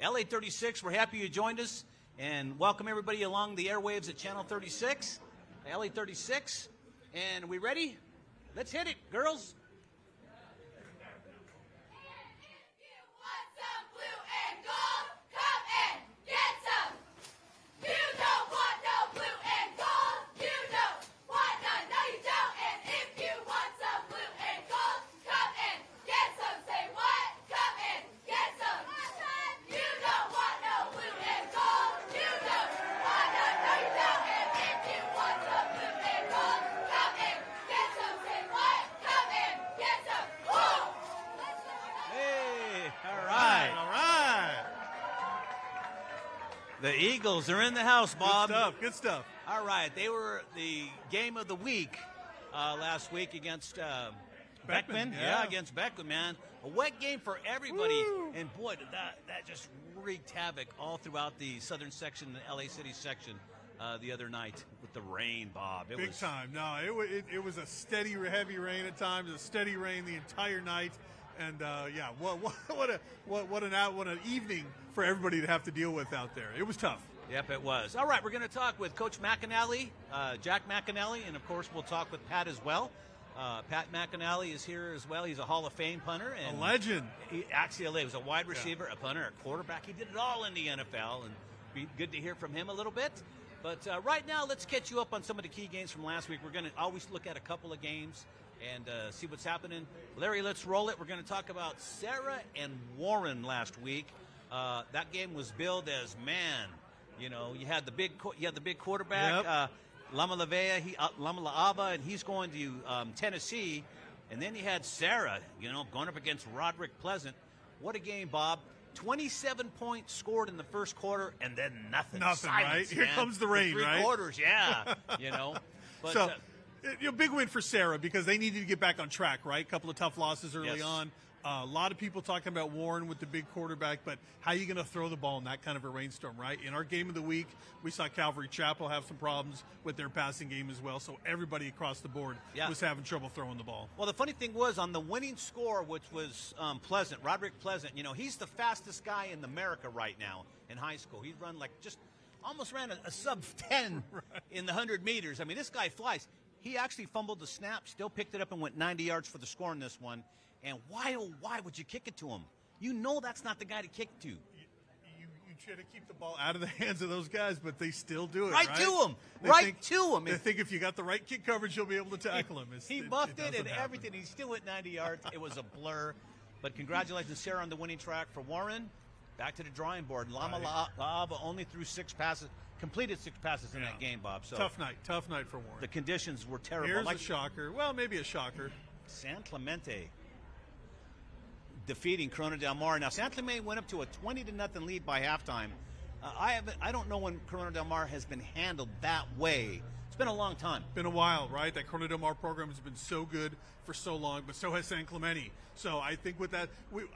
LA 36, we're happy you joined us, and welcome everybody along the airwaves at Channel 36, LA 36. And we ready? Let's hit it, girls. The Eagles are in the house, Bob. Good stuff. All right, they were the game of the week last week against Beckman. Yeah, against Beckman, man. A wet game for everybody. Woo. And boy, did that just wreaked havoc all throughout the southern section, the LA City section the other night with the rain, Bob. Big time. No, it was a steady, heavy rain at times, a steady rain the entire night. And yeah, what an evening for everybody to have to deal with out there. It was tough. Yep, it was. All right, we're going to talk with Coach Mcinally, Jack Mcinally, and of course we'll talk with Pat as well. Pat Mcinally is here as well. He's a Hall of Fame punter and a legend. He was a wide receiver, a punter, a quarterback. He did it all in the NFL, and be good to hear from him a little bit. But right now, let's catch you up on some of the key games from last week. We're going to always look at a couple of games and see what's happening. Larry, let's roll it. We're going to talk about Sarah and Warren last week. That game was billed as, man, you know, you had the big quarterback, Yep. Lama La'aba, and he's going to Tennessee. And then you had Sarah, you know, going up against Roderick Pleasant. What a game, Bob. 27 points scored in the first quarter, and then nothing. Nothing, Silence, right? Here man. comes the rain, three right? quarters, yeah, you know. But, So, big win for Sarah because they needed to get back on track, right? A couple of tough losses early Yes. on. A lot of people talking about Warren with the big quarterback, but how are you going to throw the ball in that kind of a rainstorm, right? In our game of the week, we saw Calvary Chapel have some problems with their passing game as well, so everybody across the board was having trouble throwing the ball. Well, the funny thing was on the winning score, which was Pleasant, Roderick Pleasant, you know, he's the fastest guy in America right now in high school. He's run like just almost ran a sub-10 in the 100 meters. I mean, this guy flies. He actually fumbled the snap, still picked it up and went 90 yards for the score in this one. And why, oh, why would you kick it to him? You know that's not the guy to kick to. You try to keep the ball out of the hands of those guys, but they still do it, right? to him. To him. They think if you got the right kick coverage, you'll be able to tackle him. He buffed it and everything. He still went 90 yards. It was a blur. But congratulations, Sarah, on the winning track. For Warren, back to the drawing board. Lama La'aba only threw 6 passes, completed 6 passes in that game, Bob. So tough night for Warren. The conditions were terrible. Here's a shocker. Well, maybe a shocker. San Clemente defeating Corona Del Mar. Now, San Clemente went up to a 20-0 lead by halftime. I don't know when Corona Del Mar has been handled that way. It's been a long time. Been a while, right? That Corona Del Mar program has been so good for so long, but so has San Clemente. So I think with that,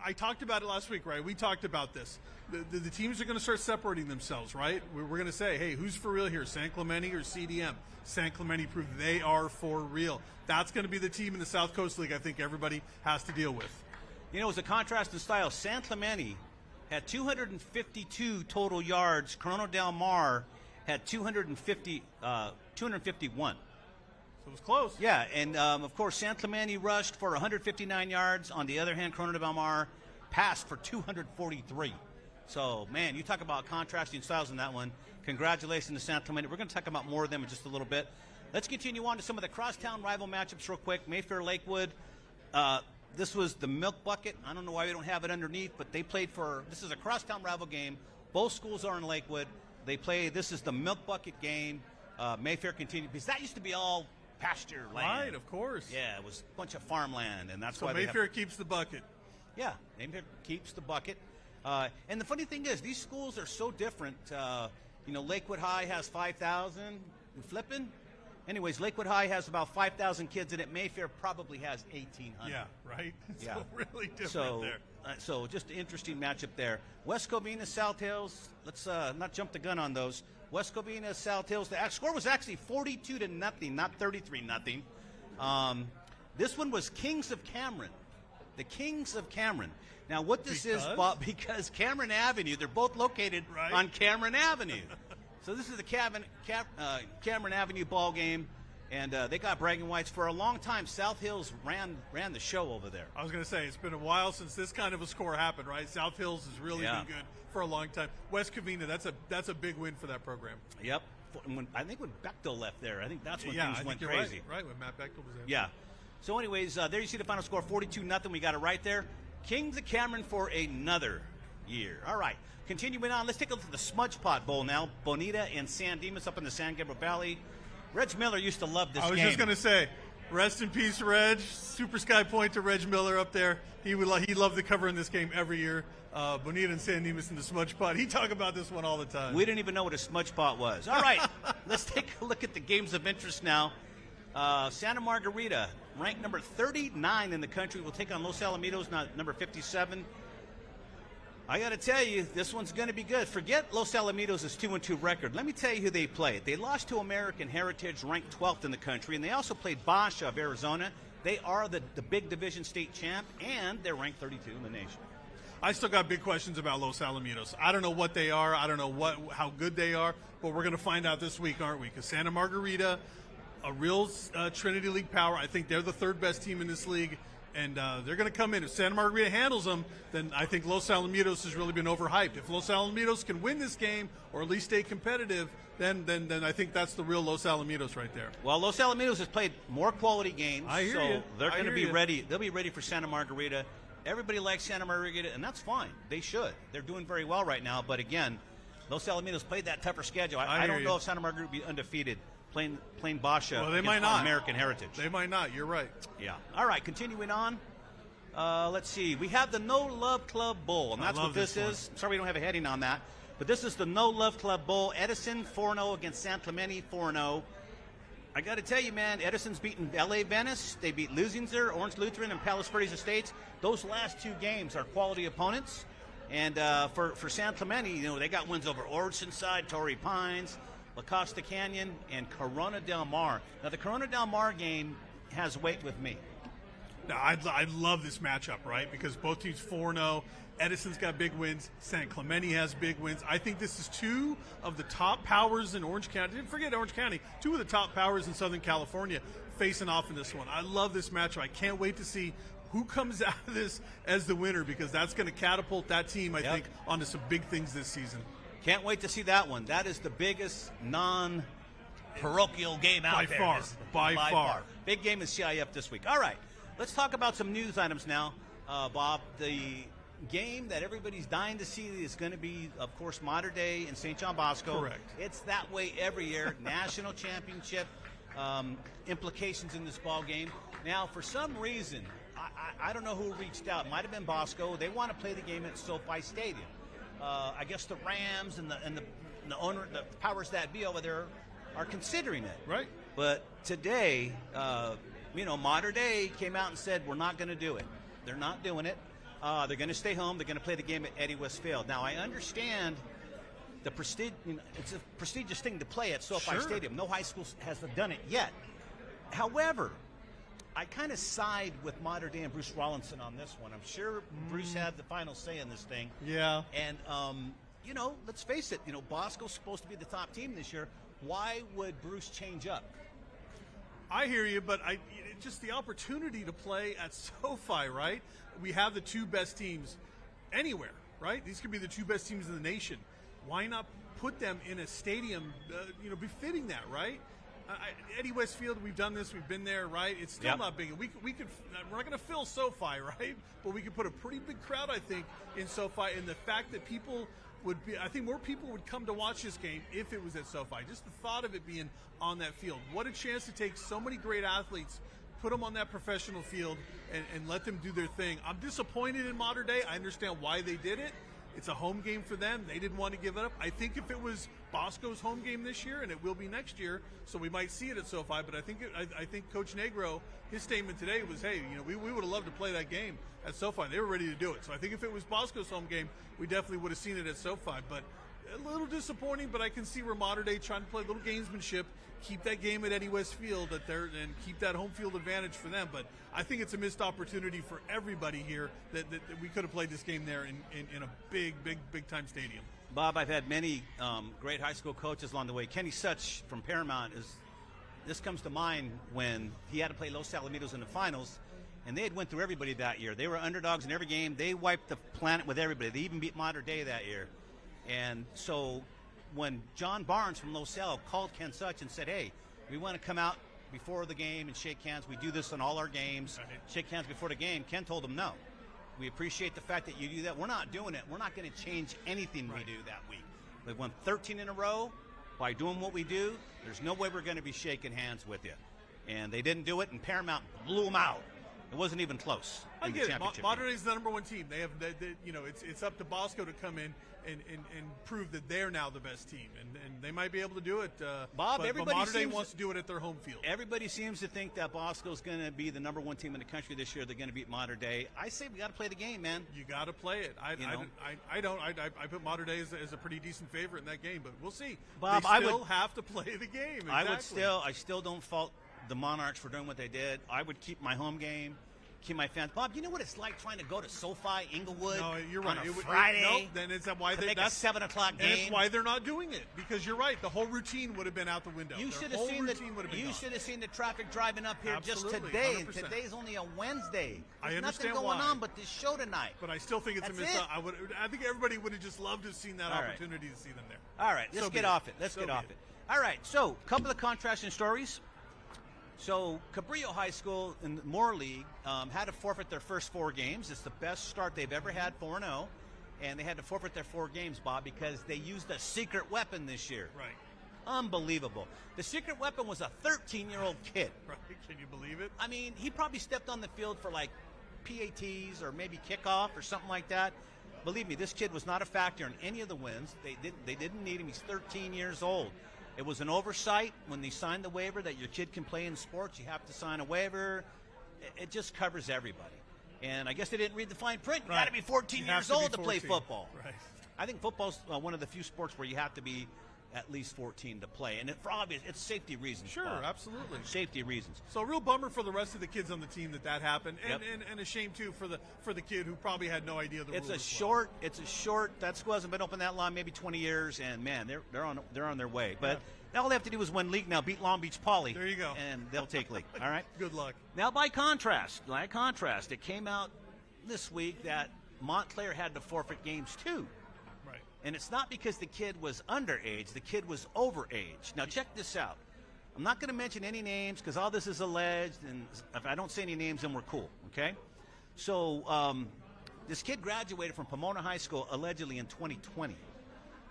I talked about it last week, right? We talked about this. The teams are going to start separating themselves, right? We're going to say, hey, who's for real here, San Clemente or CDM? San Clemente proved they are for real. That's going to be the team in the South Coast League I think everybody has to deal with. You know, it was a contrast in style. San Clemente had 252 total yards. Corona Del Mar had 251. So it was close. Yeah, and of course, San Clemente rushed for 159 yards. On the other hand, Corona Del Mar passed for 243. So, man, you talk about contrasting styles in that one. Congratulations to San Clemente. We're going to talk about more of them in just a little bit. Let's continue on to some of the crosstown rival matchups real quick. Mayfair-Lakewood. This was the Milk Bucket. I don't know why we don't have it underneath, but they played for – this is a crosstown rival game. Both schools are in Lakewood. They play – this is the Milk Bucket game. Mayfair continued – because that used to be all pasture land. Right, of course. Yeah, it was a bunch of farmland, and that's so why Mayfair keeps the bucket. Yeah, Mayfair keeps the bucket. And the funny thing is, these schools are so different. You know, Lakewood High has 5,000. Flipping. Anyways, Lakewood High has about 5,000 kids in it. Mayfair probably has 1,800. Yeah, right? Yeah. So really different there. So just an interesting matchup there. West Covina, South Hills. Let's not jump the gun on those. West Covina, South Hills. The score was actually 42-0, not 33-0. This one was Kings of Cameron. The Kings of Cameron. Now, what this is, Bob, because Cameron Avenue, they're both located on Cameron Avenue. So this is the Cameron Avenue ball game, and they got bragging rights for a long time. South Hills ran the show over there. I was going to say, it's been a while since this kind of a score happened, right? South Hills has really been good for a long time. West Covina, that's a big win for that program. Yep. I think when Bechtel left there, I think that's when things went crazy. Right, when Matt Bechtel was there. Yeah. So anyways, there you see the final score, 42-0. We got it right there. Kings of Cameron for another year. All right. Continuing on, let's take a look at the Smudge Pot Bowl now. Bonita and San Dimas up in the San Gabriel Valley. Reg Miller used to love this game. I was just going to say, rest in peace, Reg. Super Sky Point to Reg Miller up there. He loved the cover in this game every year. Bonita and San Dimas in the Smudge Pot. He talk about this one all the time. We didn't even know what a Smudge Pot was. All right. Let's take a look at the games of interest now. Santa Margarita, ranked number 39 in the country, will take on Los Alamitos, number 57. I got to tell you, this one's going to be good. Forget Los Alamitos' 2-2 record. Let me tell you who they played. They lost to American Heritage, ranked 12th in the country, and they also played Basha of Arizona. They are the big division state champ, and they're ranked 32 in the nation. I still got big questions about Los Alamitos. I don't know what they are. I don't know how good they are, but we're going to find out this week, aren't we? Because Santa Margarita, a real Trinity League power. I think they're the third best team in this league. And they're going to come in. If Santa Margarita handles them, then I think Los Alamitos has really been overhyped. If Los Alamitos can win this game or at least stay competitive, then I think that's the real Los Alamitos right there. Well, Los Alamitos has played more quality games, so they're going to be ready. They'll be ready for Santa Margarita. Everybody likes Santa Margarita, and that's fine. They should. They're doing very well right now. But again, Los Alamitos played that tougher schedule. I don't know if Santa Margarita will be undefeated playing Basha. Well, they might not. American Heritage. They might not. You're right. Yeah. All right. Continuing on. Let's see. We have the No Love Club Bowl, and that's what this is. Sorry, we don't have a heading on that, but this is the No Love Club Bowl. Edison 4-0 against San Clemente 4-0. I got to tell you, man, Edison's beaten L.A. Venice. They beat Lusinger, Orange Lutheran, and Palos Verdes Estates. Those last two games are quality opponents. And for San Clemente, they got wins over Oceanside, Torrey Pines, La Costa Canyon, and Corona Del Mar. Now, the Corona Del Mar game has weight with me. Now, I love this matchup, right? Because both teams 4-0. Edison's got big wins. San Clemente has big wins. I think this is two of the top powers in Orange County. Didn't forget Orange County. Two of the top powers in Southern California facing off in this one. I love this matchup. I can't wait to see who comes out of this as the winner, because that's going to catapult that team, I think, onto some big things this season. Can't wait to see that one. That is the biggest non-parochial game out there. By far. Big game is CIF this week. All right, let's talk about some news items now, Bob. The game that everybody's dying to see is going to be, of course, Mater Dei and St. John Bosco. Correct. It's that way every year. National championship implications in this ball game. Now, for some reason, I don't know who reached out. It might have been Bosco. They want to play the game at SoFi Stadium. I guess the Rams and the owner, the powers that be over there, are considering it. Right. But today, Mater Dei came out and said, we're not going to do it. They're not doing it. They're going to stay home. They're going to play the game at Eddie Westfield. Now, I understand the prestige. It's a prestigious thing to play at SoFi Stadium. No high school has done it yet. However, I kind of side with Mater Dei and Bruce Rollinson on this one. I'm sure Bruce had the final say in this thing. Yeah. And, let's face it, Bosco's supposed to be the top team this year. Why would Bruce change up? I hear you, but just the opportunity to play at SoFi, right? We have the two best teams anywhere, right? These could be the two best teams in the nation. Why not put them in a stadium, befitting that, right? Eddie Westfield, we've done this, we've been there, right? It's still not big. We're not going to fill SoFi, right? But we could put a pretty big crowd, I think, in SoFi. And the fact that I think more people would come to watch this game if it was at SoFi. Just the thought of it being on that field. What a chance to take so many great athletes, put them on that professional field, and let them do their thing. I'm disappointed in Mater Dei. I understand why they did it. It's a home game for them. They didn't want to give it up. I think if it was Bosco's home game this year, and it will be next year, so we might see it at SoFi, but I think Coach Negro, his statement today was, hey, we would have loved to play that game at SoFi. They were ready to do it. So I think if it was Bosco's home game, we definitely would have seen it at SoFi. But a little disappointing, but I can see where Mater Dei trying to play a little gamesmanship, keep that game at Eddie West Field and keep that home field advantage for them. But I think it's a missed opportunity for everybody here that we could have played this game there in a big time stadium. Bob, I've had many great high school coaches along the way. Kenny Such from Paramount this comes to mind when he had to play Los Alamitos in the finals, and they had went through everybody that year. They were underdogs in every game. They wiped the planet with everybody. They even beat Mater Dei that year. And so when John Barnes from Los Al called Ken Such and said, hey, we want to come out before the game and shake hands. We do this in all our games. Right. Shake hands before the game. Ken told him no. We appreciate the fact that you do that. We're not doing it. We're not going to change anything we do that week. We've won 13 in a row. By doing what we do, there's no way we're going to be shaking hands with you. And they didn't do it, and Paramount blew them out. It wasn't even close. I get it. Mater Dei is the number one team. They have, it's up to Bosco to come in and prove that they're now the best team, and they might be able to do it. Bob, but Mater Dei wants to do it at their home field. Everybody seems to think that Bosco's going to be the number one team in the country this year. They're going to beat Mater Dei. I say we got to play the game, man. You got to play it. I put Mater Dei as a pretty decent favorite in that game, but we'll see. Bob, they still have to play the game. Exactly. I still don't fault the Monarchs for doing what they did. I would keep my home game. Keep my fans. Bob, you know what it's like trying to go to SoFi, Inglewood? No, you're right. On a Friday. Then it's why that's a 7 o'clock game. And it's why they're not doing it, because you're right. The whole routine would have been out the window. You should have seen the traffic driving up here just today. 100%. And today's only a Wednesday. There's I understand nothing going on but this show tonight. But I still think it's a missed. I think everybody would have just loved to have seen that opportunity to see them there. All right, let's get off it. Let's get off it. All right, so a couple of contrasting stories. So Cabrillo High School in the Moore League had to forfeit their first 4 games. It's the best start they've ever had, 4-0. And they had to forfeit their 4 games, Bob, because they used a secret weapon this year. Right. Unbelievable. The secret weapon was a 13-year-old kid. Right. Can you believe it? I mean, he probably stepped on the field for like PATs or maybe kickoff or something like that. Believe me, this kid was not a factor in any of the wins. They didn't need him. He's 13 years old. It was an oversight when they signed the waiver that your kid can play in sports. You have to sign a waiver. It just covers everybody. And I guess they didn't read the fine print. You got to be 14 years old to play football. Right. I think football's one of the few sports where you have to be at least 14 to play. And for obvious, it's safety reasons. Sure, Bob. absolutely. Safety reasons. So a real bummer for the rest of the kids on the team that happened, and, Yep. and a shame too for the kid who probably had no idea the rules. It's a short. That school hasn't been open that long, maybe 20 years, and man, they're on their way. But all they have to do is win league now, beat Long Beach Poly. There you go. And they'll take league. All right. Good luck. Now, by contrast, it came out this week that Montclair had to forfeit games too. Right. And it's not because the kid was underage; the kid was overage. Now, check this out. I'm not going to mention any names because all this is alleged, and if I don't say any names, then we're cool, okay? So this kid graduated from Pomona High School allegedly in 2020,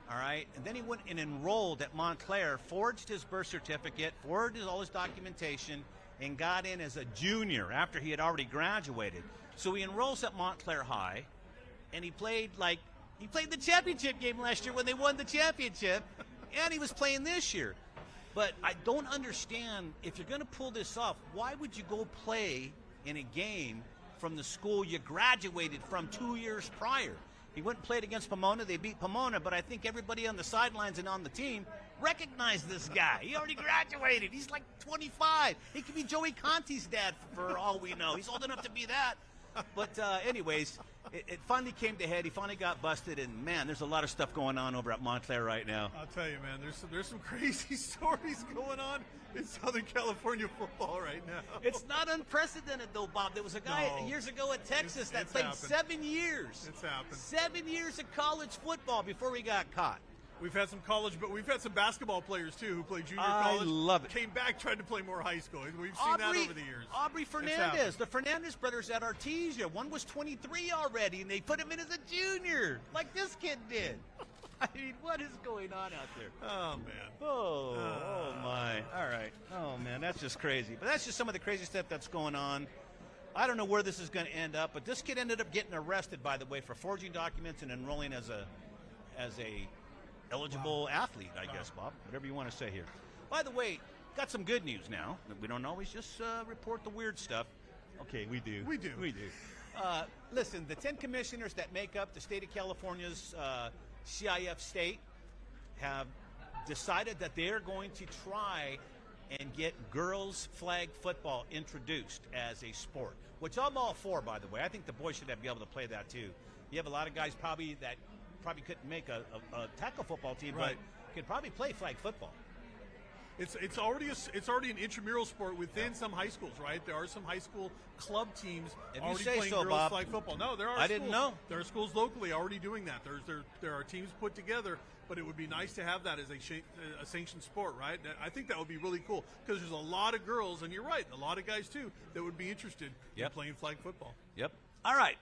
all right? And then he went and enrolled at Montclair, forged his birth certificate, forged all his documentation, and got in as a junior after he had already graduated. So he enrolls at Montclair High, and he played the championship game last year when they won the championship, and he was playing this year. But I don't understand, if you're going to pull this off, why would you go play in a game from the school you graduated from 2 years prior? He went and played against Pomona. They beat Pomona, but I think everybody on the sidelines and on the team recognized this guy. He already graduated. He's like 25. He could be Joey Conti's dad for all we know. He's old enough to be that. But anyways, it finally came to head. He finally got busted, and man, there's a lot of stuff going on over at Montclair right now. I'll tell you, man, there's some crazy stories going on in Southern California football right now. It's not unprecedented, though, Bob. There was a guy years ago at Texas that played 7 years. It's happened. 7 years of college football before he got caught. We've had some college, but we've had some basketball players, too, who played junior college. I love it. Came back, tried to play more high school. We've seen that over the years. Aubry Fernandez, the Fernandez brothers at Artesia. One was 23 already, and they put him in as a junior, like this kid did. I mean, what is going on out there? Oh, man. Oh, my. All right. Oh, man, that's just crazy. But that's just some of the crazy stuff that's going on. I don't know where this is going to end up, but this kid ended up getting arrested, by the way, for forging documents and enrolling as a eligible athlete, I guess, Bob. Whatever you want to say here. By the way, got some good news now. We don't always just report the weird stuff. Okay, we do. We do. Listen, the 10 commissioners that make up the state of California's CIF state have decided that they're going to try and get girls flag football introduced as a sport, which I'm all for, by the way. I think the boys should be able to play that too. You have a lot of guys probably couldn't make a tackle football team, right, but could probably play flag football. It's already an intramural sport within some high schools, right? There are some high school club teams already playing girls Bob. flag football. No, there are. I didn't know. There are schools locally already doing that. There are teams put together, but it would be nice to have that as a sanctioned sport, right? I think that would be really cool because there's a lot of girls, and you're right, a lot of guys too that would be interested in playing flag football. Yep. All right.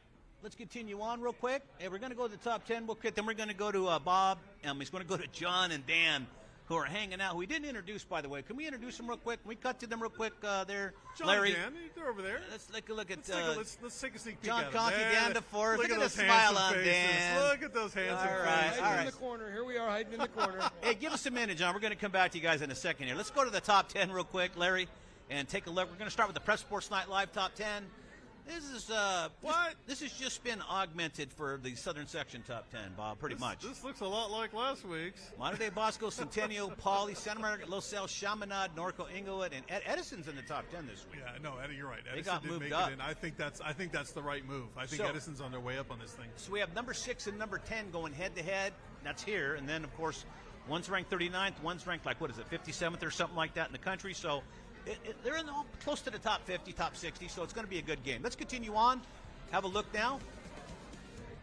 Let's continue on real quick. Hey, we're going to go to the top 10 real quick. Then we're going to go to Bob. He's going to go to John and Dan, who are hanging out, who we didn't introduce, by the way. Can we introduce them real quick? Can we cut to them real quick there, John Larry? Dan, they're over there. Let's take a look at let's take a sneak peek John at Conti, Dan DeForest. Look at the smile on Dan. Look at those handsome faces. Hiding in the corner. Here we are, hiding in the corner. Hey, give us a minute, John. We're going to come back to you guys in a second here. Let's go to the top 10 real quick, Larry, and take a look. We're going to start with the Prep Sports Night Live top 10. This has just been augmented for the Southern Section top 10, Bob, pretty much. This looks a lot like last week's. Monterey Bosco, Centennial, Pauley, Santa Monica, Los Al, Chaminade, Norco, Inglewood, and Edison's in the top 10 this week. Yeah, no, Eddie, you're right. They Edison got didn't moved make up. it in. I think that's the right move. I think Edison's on their way up on this thing. So we have number 6 and number 10 going head-to-head. That's here. And then, of course, one's ranked 39th, one's ranked, 57th or something like that in the country. So they're close to the top 50, top 60, so it's going to be a good game. Let's continue on. Have a look now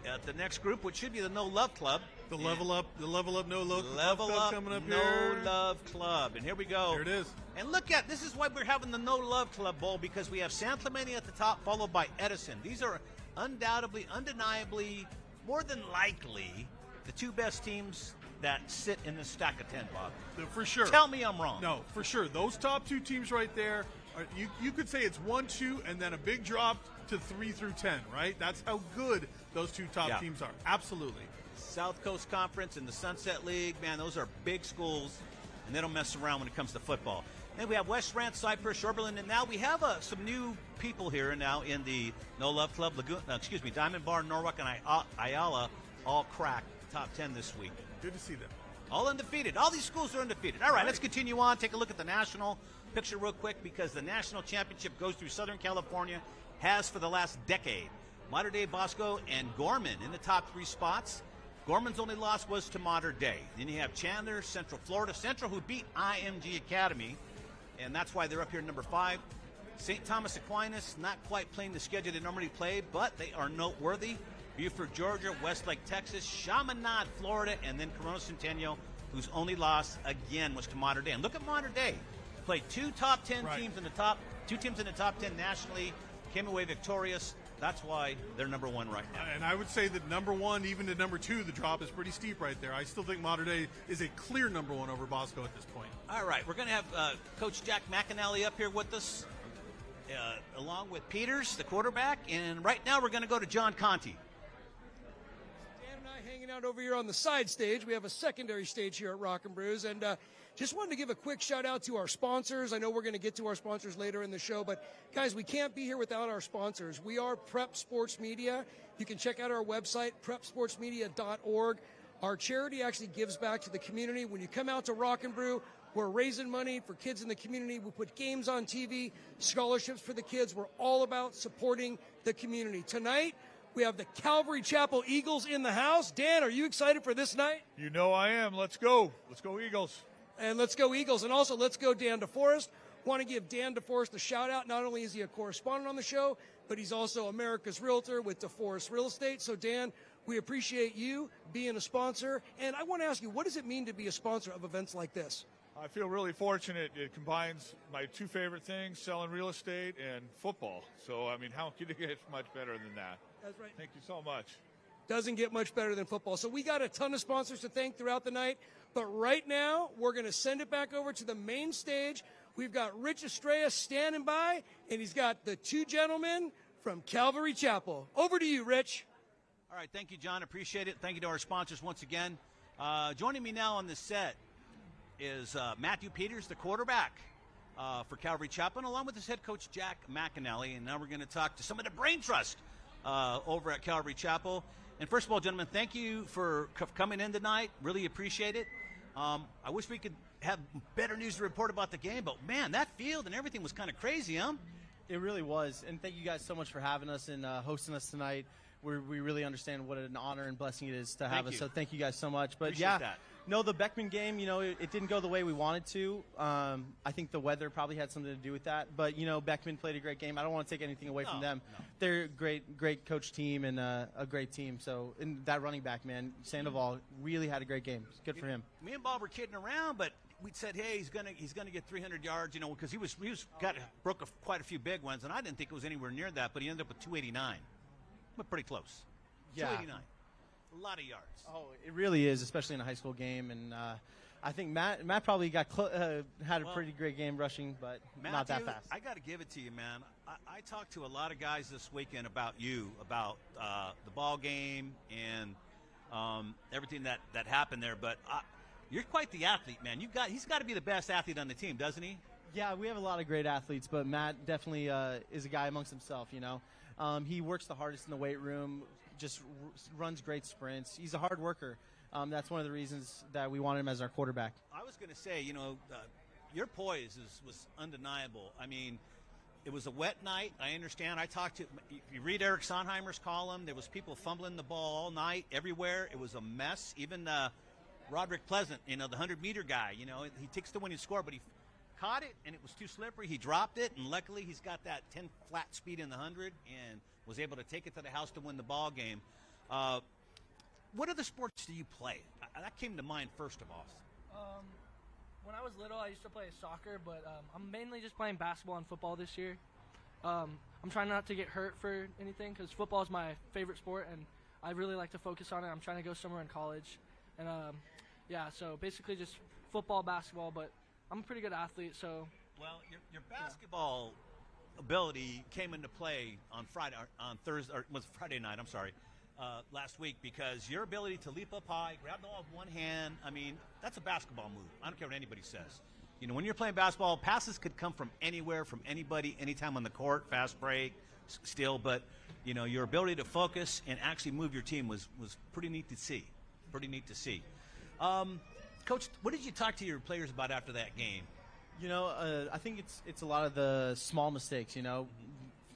at the next group, which should be the No Love Club. The Level Up No Love Club coming up No here. Love Club. And here we go. There it is. And look at, this is why we're having the No Love Club Bowl, because we have San Clemente at the top, followed by Edison. These are undoubtedly, undeniably, more than likely, the two best teams that sit in the stack of 10, Bob. For sure. Tell me I'm wrong. No, for sure. Those top two teams right there, you could say it's 1, 2, and then a big drop to 3 through 10, right? That's how good those two top teams are. Absolutely. South Coast Conference and the Sunset League, man, those are big schools, and they don't mess around when it comes to football. Then we have West Ranch, Cypress, Oberlin, and now we have some new people here now in the No Love Club. Diamond Bar, Norwalk, and Ayala all cracked top 10 this week. Good to see them. All undefeated. All these schools are undefeated. All right, let's continue on. Take a look at the national picture real quick, because the national championship goes through Southern California, has for the last decade. Mater Dei, Bosco, and Gorman in the top 3 spots. Gorman's only loss was to Mater Dei. Then you have Chandler, Central Florida. Central, who beat IMG Academy, and that's why they're up here at number 5. St. Thomas Aquinas, not quite playing the schedule they normally play, but they are noteworthy. Buford, Georgia, Westlake, Texas, Chaminade, Florida, and then Corona Centennial, whose only loss, again, was to Mater Dei. And look at Mater Dei. Played 2 top 10 teams in the top, 2 teams in the top 10 nationally, came away victorious. That's why they're number 1 right now. And I would say that number 1, even to number 2, the drop is pretty steep right there. I still think Mater Dei is a clear number 1 over Bosco at this point. All right, we're going to have Coach Jack Mcinally up here with us, along with Peters, the quarterback. And right now we're going to go to John Conti. Dan and I hanging out over here on the side stage. We have a secondary stage here at Rock and Brews, and just wanted to give a quick shout out to our sponsors. I know we're going to get to our sponsors later in the show, but guys, we can't be here without our sponsors. We are Prep Sports Media. You can check out our website, prepsportsmedia.org. Our charity actually gives back to the community. When you come out to Rock and Brew, we're raising money for kids in the community. We put games on TV, scholarships for the kids. We're all about supporting the community. Tonight, we have the Calvary Chapel Eagles in the house. Dan, are you excited for this night? You know I am. Let's go. Let's go Eagles. And let's go Eagles. And also, let's go Dan DeForest. Want to give Dan DeForest a shout out. Not only is he a correspondent on the show, but he's also America's Realtor with DeForest Real Estate. So, Dan, we appreciate you being a sponsor. And I want to ask you, what does it mean to be a sponsor of events like this? I feel really fortunate. It combines my 2 favorite things, selling real estate and football. So, I mean, how could it get much better than that? That's right. Thank you so much. Doesn't get much better than football. So we got a ton of sponsors to thank throughout the night. But right now, we're going to send it back over to the main stage. We've got Rich Estrella standing by, and he's got the 2 gentlemen from Calvary Chapel. Over to you, Rich. All right, thank you, John. Appreciate it. Thank you to our sponsors once again. Joining me now on the set is Matthew Peters, the quarterback for Calvary Chapel, along with his head coach, Jack Mcinally. And now we're going to talk to some of the brain trust over at Calvary Chapel. And first of all, gentlemen, thank you for coming in tonight. Really appreciate it. I wish we could have better news to report about the game, but man, that field and everything was kind of crazy, huh? It really was, and thank you guys so much for having us and hosting us tonight. We really understand what an honor and blessing it is to have us, so thank you guys so much. But Appreciate that. No, the Beckman game, it didn't go the way we wanted to. I think the weather probably had something to do with that. But, Beckman played a great game. I don't want to take anything away from them. No. They're a great coach team and a great team. So, and that running back, man, Sandoval really had a great game. It's good for him. Me and Bob were kidding around, but we said, hey, he's gonna get 300 yards, because he broke quite a few big ones, and I didn't think it was anywhere near that, but he ended up with 289. But pretty close. Yeah. 289. A lot of yards. Oh, it really is, especially in a high school game. And I think Matt probably had a pretty great game rushing, but Matthew, not that fast. I got to give it to you, man. I talked to a lot of guys this weekend about the ball game and everything that happened there. But you're quite the athlete, man. He's got to be the best athlete on the team, doesn't he? Yeah, we have a lot of great athletes, but Matt definitely is a guy amongst himself, He works the hardest in the weight room, just runs great sprints. He's a hard worker. That's one of the reasons that we wanted him as our quarterback. I was going to say, your poise was undeniable. I mean, it was a wet night. I understand. If you read Eric Sonheimer's column, there was people fumbling the ball all night, everywhere. It was a mess. Even Roderick Pleasant, the 100-meter guy, he takes the winning score, but he caught it, and it was too slippery. He dropped it, and luckily he's got that 10 flat speed in the 100 and was able to take it to the house to win the ball game. What other sports do you play? That came to mind first of all. When I was little, I used to play soccer, but I'm mainly just playing basketball and football this year. I'm trying not to get hurt for anything because football is my favorite sport, and I really like to focus on it. I'm trying to go somewhere in college. And, so basically just football, basketball, but I'm a pretty good athlete, so. Well, your basketball ability came into play on Friday night, I'm sorry, last week, because your ability to leap up high, grab the ball with one hand, I mean, that's a basketball move. I don't care what anybody says. When you're playing basketball, passes could come from anywhere, from anybody, anytime on the court, fast break, still, but, your ability to focus and actually move your team was pretty neat to see. Coach, what did you talk to your players about after that game? I think it's a lot of the small mistakes.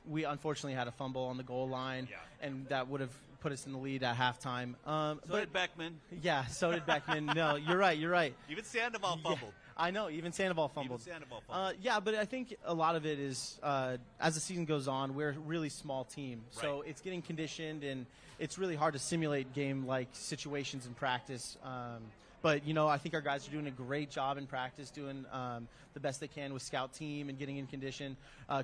We unfortunately had a fumble on the goal line, and that would have put us in the lead at halftime. So did Beckman. Yeah, so did Beckman. No, you're right. Even Sandoval fumbled. Yeah, I know, even Sandoval fumbled. Yeah, but I think a lot of it is, as the season goes on, we're a really small team. Right. So it's getting conditioned, and it's really hard to simulate game-like situations in practice. But, I think our guys are doing a great job in practice, doing the best they can with scout team and getting in condition.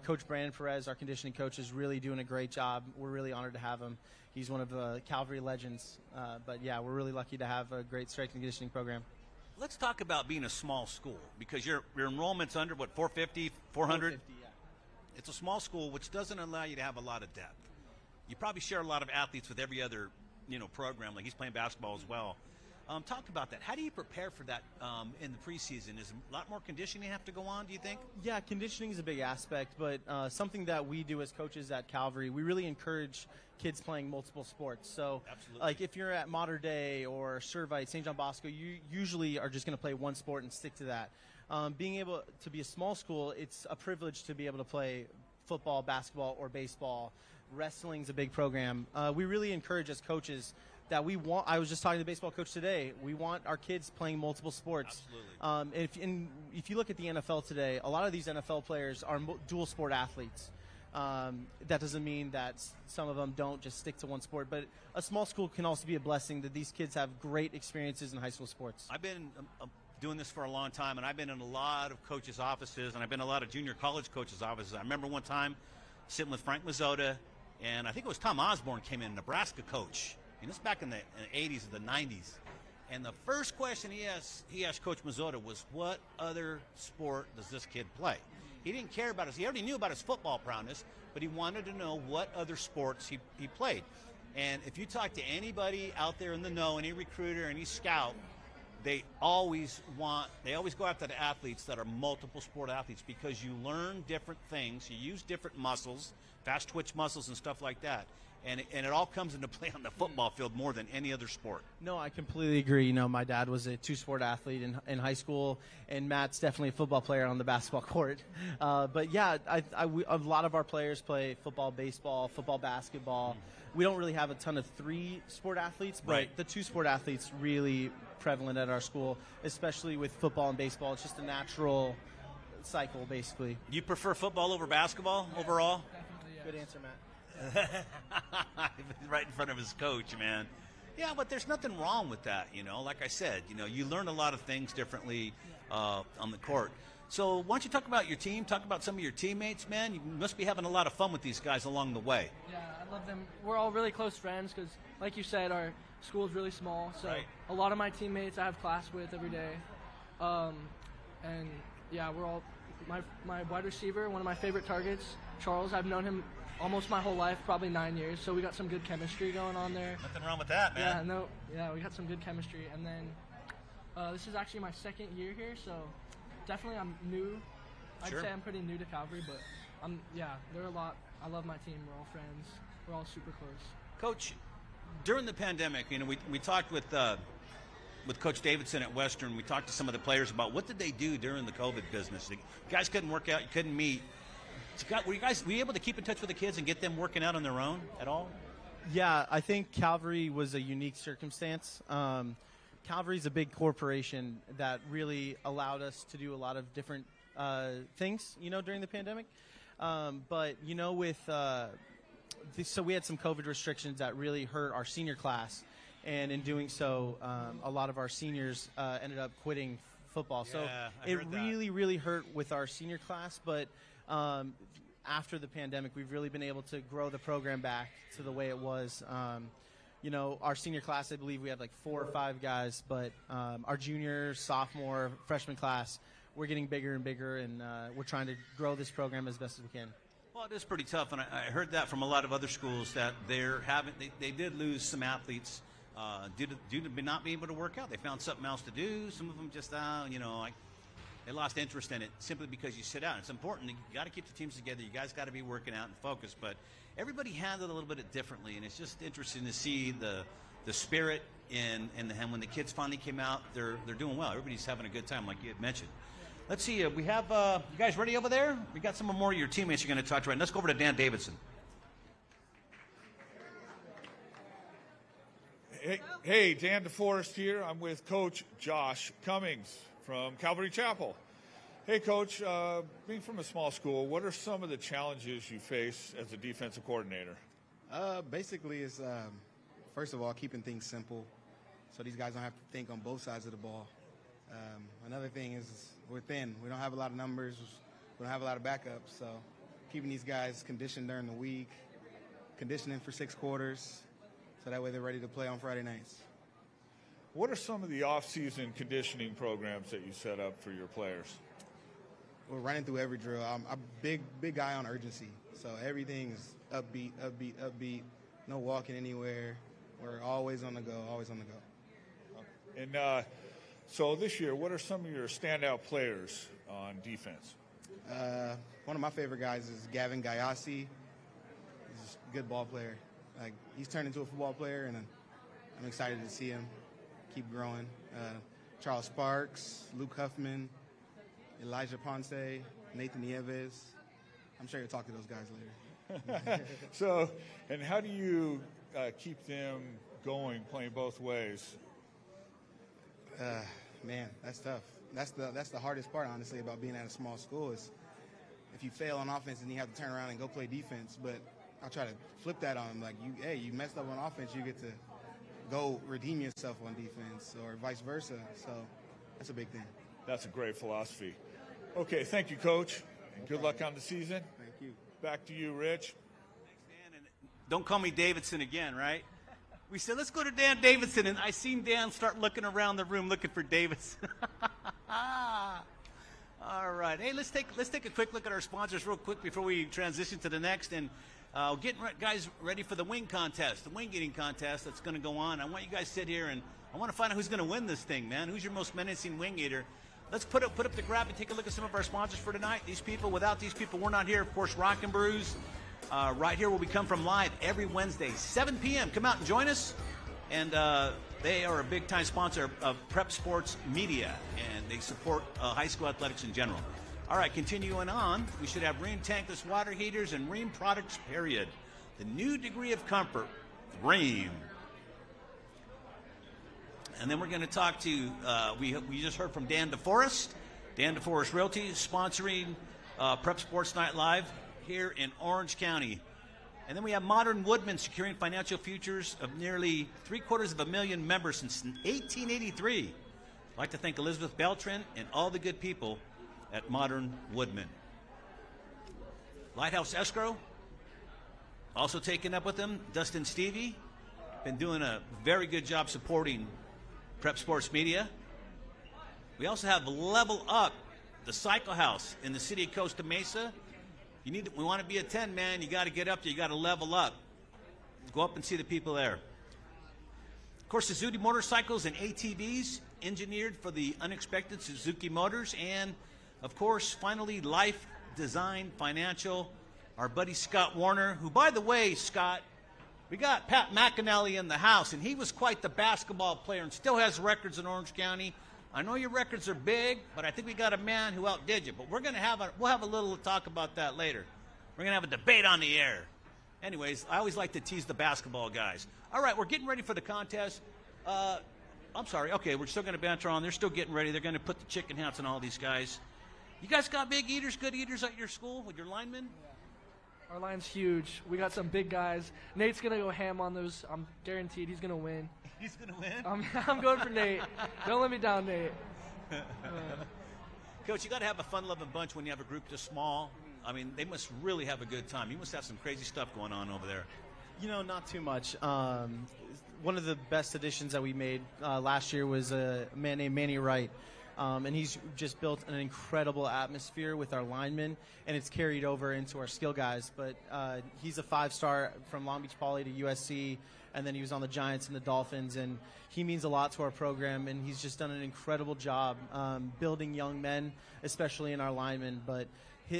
Coach Brandon Perez, our conditioning coach, is really doing a great job. We're really honored to have him. He's one of the Calvary legends. But, yeah, we're really lucky to have a great strength and conditioning program. Let's talk about being a small school, because your enrollment's under, 450, 400? 450, yeah. It's a small school, which doesn't allow you to have a lot of depth. You probably share a lot of athletes with every other, program. Like he's playing basketball as well. Talk about that. How do you prepare for that in the preseason? Is a lot more conditioning have to go on, do you think? Yeah, conditioning is a big aspect, but something that we do as coaches at Calvary, we really encourage kids playing multiple sports. So, like if you're at Mater Dei or Servite, St. John Bosco, you usually are just going to play one sport and stick to that. Being able to be a small school, it's a privilege to be able to play football, basketball, or baseball. Wrestling's a big program. We really encourage as coaches that we want. I was just talking to the baseball coach today. We want our kids playing multiple sports. Absolutely. If you look at the NFL today, a lot of these NFL players are dual sport athletes. That doesn't mean that some of them don't just stick to one sport, but a small school can also be a blessing that these kids have great experiences in high school sports. I've been doing this for a long time, and I've been in a lot of coaches' offices, and I've been in a lot of junior college coaches' offices. I remember one time sitting with Frank Mazzota, and I think it was Tom Osborne came in, Nebraska coach. And this back in the 80s or the 90s. And the first question he asked Coach Mazzota was, what other sport does this kid play? He didn't care about he already knew about his football prowess, but he wanted to know what other sports he played. And if you talk to anybody out there in the know, any recruiter, any scout, they always go after the athletes that are multiple sport athletes, because you learn different things, you use different muscles, fast twitch muscles and stuff like that. and it all comes into play on the football field more than any other sport. No, I completely agree. You know, my dad was a two-sport athlete in high school, and Matt's definitely a football player on the basketball court. But yeah, a lot of our players play football, baseball, football, basketball. We don't really have a ton of three-sport athletes, but Right. the two-sport athletes really prevalent at our school, especially with football and baseball. It's just a natural cycle, basically. You prefer football over basketball overall? Definitely, yes. Good answer, Matt. Right in front of his coach, man. Yeah, but there's nothing wrong with that, you know. Like I said, you know, you learn a lot of things differently on the court. So why don't you talk about your team, talk about some of your teammates, man. You must be having a lot of fun with these guys along the way. Yeah, I love them. We're all really close friends because, like you said, our school is really small. So Right. a lot of my teammates I have class with every day. And yeah, we're all my wide receiver, one of my favorite targets, Charles. I've known him almost my whole life, probably 9 years. So we got some good chemistry going on there. Nothing wrong with that, man. We got some good chemistry. And then this is actually my second year here, so definitely I'm new. Sure. I'd say I'm pretty new to Calvary, but they're a lot. I love my team. We're all friends. We're all super close. Coach, during the pandemic, you know, we talked with Coach Davidson at Western. We talked to some of the players about what did they do during the COVID business. The guys couldn't work out, you couldn't meet. Were you able to keep in touch with the kids and get them working out on their own at all? Yeah, I think Calvary was a unique circumstance. Calvary's a big corporation that really allowed us to do a lot of different things, you know, during the pandemic. But, you know, so we had some COVID restrictions that really hurt our senior class. And in doing so, a lot of our seniors ended up quitting football. So it really hurt with our senior class. But after the pandemic, we've really been able to grow the program back to the way it was. You know, our senior class, I believe we had like 4 or 5 guys. But our junior, sophomore, freshman class, we're getting bigger and bigger. And we're trying to grow this program as best as we can. Well, it is pretty tough. And I heard that from a lot of other schools that they did lose some athletes. Due to not being able to work out. They found something else to do. Some of them just, they lost interest in it simply because you sit out. It's important. You got to keep the teams together. You guys got to be working out and focused. But everybody handled it a little bit differently, and it's just interesting to see the spirit and when the kids finally came out, they're doing well. Everybody's having a good time, like you had mentioned. Let's see. We have you guys ready over there? We got some more of your teammates you're going to talk to. Right. Let's go over to Dan Davidson. Hey, Dan DeForest here. I'm with Coach Josh Cummings from Calvary Chapel. Hey, Coach, being from a small school, what are some of the challenges you face as a defensive coordinator? Basically, it's first of all keeping things simple, so these guys don't have to think on both sides of the ball. Another thing is we're thin. We don't have a lot of numbers. We don't have a lot of backups, so keeping these guys conditioned during the week, conditioning for 6 quarters. So that way they're ready to play on Friday nights. What are some of the off-season conditioning programs that you set up for your players? We're running through every drill. I'm a big guy on urgency. So everything is upbeat. No walking anywhere. We're always on the go. And so this year, what are some of your standout players on defense? One of my favorite guys is Gavin Gayassi. He's a good ball player. Like, he's turned into a football player, and I'm excited to see him keep growing. Charles Sparks, Luke Huffman, Elijah Ponce, Nathan Nieves. I'm sure you'll talk to those guys later. So, and how do you keep them going, playing both ways? Man, that's tough. That's the hardest part, honestly, about being at a small school is if you fail on offense and you have to turn around and go play defense. But I'll try to flip that on them. Like, you messed up on offense, you get to go redeem yourself on defense, or vice versa. So that's a big thing. That's a great philosophy. Okay, thank you, Coach. And good luck on the season. Thank you. Back to you, Rich. Thanks, Dan. And don't call me Davidson again, right? We said, let's go to Dan Davidson, and I seen Dan start looking around the room looking for Davidson. All right. Hey, let's take a quick look at our sponsors real quick before we transition to the next. And getting guys ready for the wing contest, the wing eating contest that's going to go on. I want you guys to sit here, and I want to find out who's going to win this thing, man. Who's your most menacing wing eater? Let's put up the graph and take a look at some of our sponsors for tonight. These people, without these people, we're not here. Of course, Rock and Brews. right here where we come from live every Wednesday, 7 p.m. Come out and join us. And they are a big-time sponsor of Prep Sports Media, and they support high school athletics in general. All right, continuing on, we should have Rheem tankless water heaters and Rheem products, period. The new degree of comfort, Rheem. And then we're going to talk to, we just heard from Dan DeForest. Dan DeForest Realty sponsoring Prep Sports Night Live here in Orange County. And then we have Modern Woodmen securing financial futures of nearly 750,000 members since 1883. I'd like to thank Elizabeth Beltran and all the good people at Modern Woodmen. Lighthouse Escrow, also taken up with them, Dustin Stevie, been doing a very good job supporting Prep Sports Media. We also have Level Up, the Cycle House in the city of Costa Mesa. We want to be a 10, man. You got to get up there. You got to level up. Go up and see the people there. Of course, Suzuki motorcycles and ATVs engineered for the unexpected Suzuki Motors. And, of course, finally, Life Design Financial, our buddy Scott Warner, who, by the way, Scott, we got Pat Mcinally in the house, and he was quite the basketball player and still has records in Orange County. I know your records are big, but I think we got a man who outdid you. But we'll have a little talk about that later. We're going to have a debate on the air. Anyways, I always like to tease the basketball guys. All right, we're getting ready for the contest. I'm sorry. Okay, we're still going to banter on. They're still getting ready. They're going to put the chicken hats on all these guys. You guys got big eaters, good eaters at your school with your linemen? Yeah. Our line's huge. We got some big guys. Nate's going to go ham on those. I'm guaranteed he's going to win. He's going to win? I'm going for Nate. Don't let me down, Nate. Coach, you got to have a fun-loving bunch when you have a group this small. I mean, they must really have a good time. You must have some crazy stuff going on over there. You know, not too much. One of the best additions that we made last year was a man named Manny Wright. And he's just built an incredible atmosphere with our linemen, and it's carried over into our skill guys. But he's a 5-star from Long Beach Poly to USC, and then he was on the Giants and the Dolphins, and he means a lot to our program, and he's just done an incredible job building young men, especially in our linemen. But he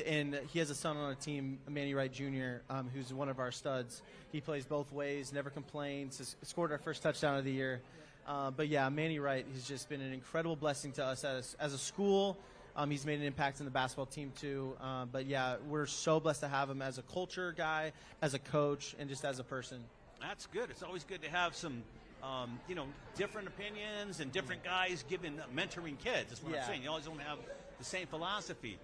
has a son on a team, Manny Wright Jr., who's one of our studs. He plays both ways, never complains, scored our first touchdown of the year. But yeah, Manny Wright has just been an incredible blessing to us as a school. He's made an impact in the basketball team too. But yeah, we're so blessed to have him as a culture guy, as a coach, and just as a person. That's good. It's always good to have some, different opinions and different guys mentoring kids. That's what I'm saying. You always don't have the same philosophy.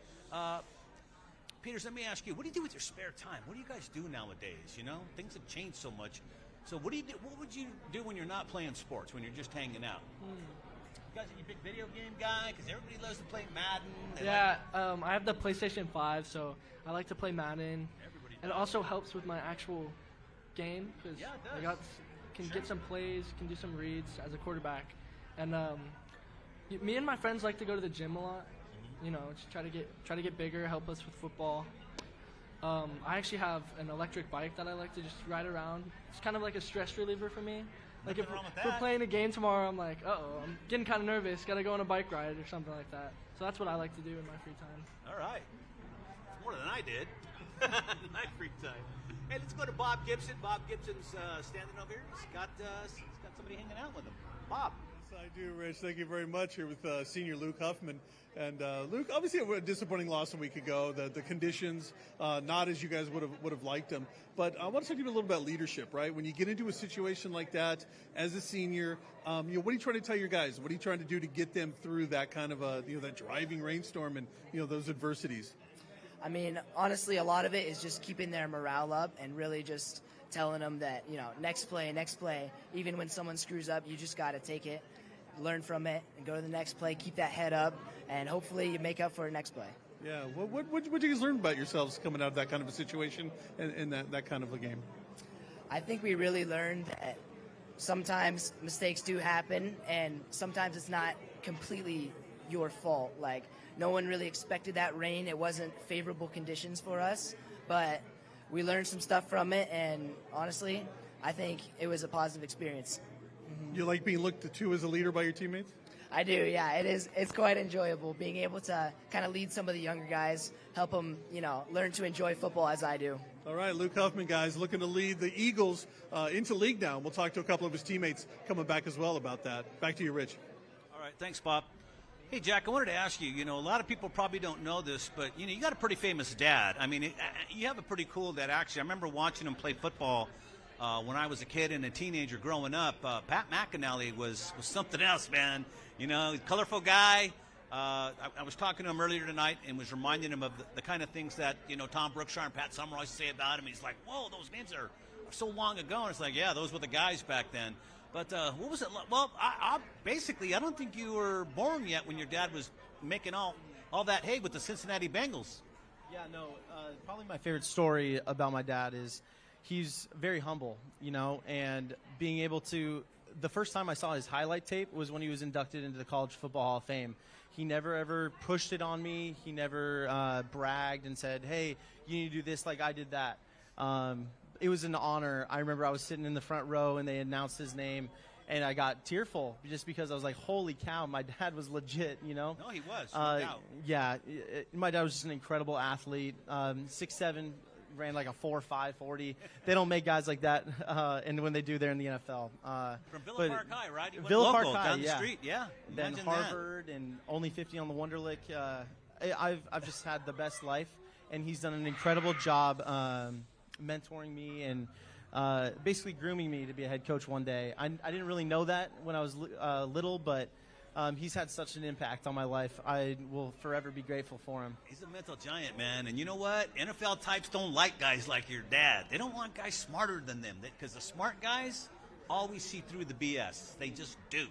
Peters, let me ask you, what do you do with your spare time? What do you guys do nowadays? You know, things have changed so much. So what do you do? What would you do when you're not playing sports, when you're just hanging out? You guys are you a big video game guy? Because everybody loves to play Madden. I have the PlayStation 5, so I like to play Madden. And it also helps with my actual game because I can get some plays, can do some reads as a quarterback. And me and my friends like to go to the gym a lot. You know, just try to get bigger, help us with football. I actually have an electric bike that I like to just ride around. It's kind of like a stress reliever for me. Like if we're playing a game tomorrow, I'm like, I'm getting kind of nervous. Got to go on a bike ride or something like that. So that's what I like to do in my free time. All right. It's more than I did. My free time. Hey, let's go to Bob Gibson. Bob Gibson's standing over here. He's got somebody hanging out with him. Bob. Yes, I do, Rich. Thank you very much. Here with senior Luke Huffman. And Luke, obviously a disappointing loss a week ago. The conditions, not as you guys would have liked them. But I want to talk to you a little about leadership, right? When you get into a situation like that as a senior, what are you trying to tell your guys? What are you trying to do to get them through that kind of that driving rainstorm and those adversities? I mean, honestly, a lot of it is just keeping their morale up and really just telling them that next play. Even when someone screws up, you just got to take it, learn from it, and go to the next play. Keep that head up, and hopefully you make up for the next play. Yeah. What did you guys learn about yourselves coming out of that kind of a situation and that kind of a game? I think we really learned that sometimes mistakes do happen, and sometimes it's not completely your fault. Like, no one really expected that rain. It wasn't favorable conditions for us, but we learned some stuff from it, and honestly, I think it was a positive experience. You like being looked to as a leader by your teammates? I do, yeah. It's quite enjoyable being able to kind of lead some of the younger guys, help them, learn to enjoy football as I do. All right, Luke Huffman, guys, looking to lead the Eagles into league now. We'll talk to a couple of his teammates coming back as well about that. Back to you, Rich. All right, thanks, Bob. Hey, Jack, I wanted to ask you, a lot of people probably don't know this, but, you got a pretty famous dad. I mean, you have a pretty cool dad, actually. I remember watching him play football when I was a kid and a teenager growing up. Pat Mcinally was something else, man. Colorful guy. I was talking to him earlier tonight and was reminding him of the kind of things that, Tom Brookshire and Pat Summerall used to say about him. He's like, whoa, those names are so long ago. And it's like, yeah, those were the guys back then. But what was it like? Well, I don't think you were born yet when your dad was making all that hay with the Cincinnati Bengals. Yeah, no, probably my favorite story about my dad is he's very humble, and being able to – the first time I saw his highlight tape was when he was inducted into the College Football Hall of Fame. He never ever pushed it on me. He never bragged and said, hey, you need to do this like I did that. It was an honor. I remember I was sitting in the front row and they announced his name, and I got tearful just because I was like, holy cow, my dad was legit, No, he was, no doubt. Yeah, my dad was just an incredible athlete, 6'7", ran like a 4.5 40. They don't make guys like that, and when they do, they're in the NFL. From Villa Park High, right? He went Villa local, Park High, down the street, yeah. Then Imagine Harvard and only 50 on the Wonderlic. I've just had the best life, and he's done an incredible job mentoring me and basically grooming me to be a head coach one day. I didn't really know that when I was little, but he's had such an impact on my life. I will forever be grateful for him. He's a mental giant, man. And you know what? NFL types don't like guys like your dad. They don't want guys smarter than them, because the smart guys always see through the BS. They just do,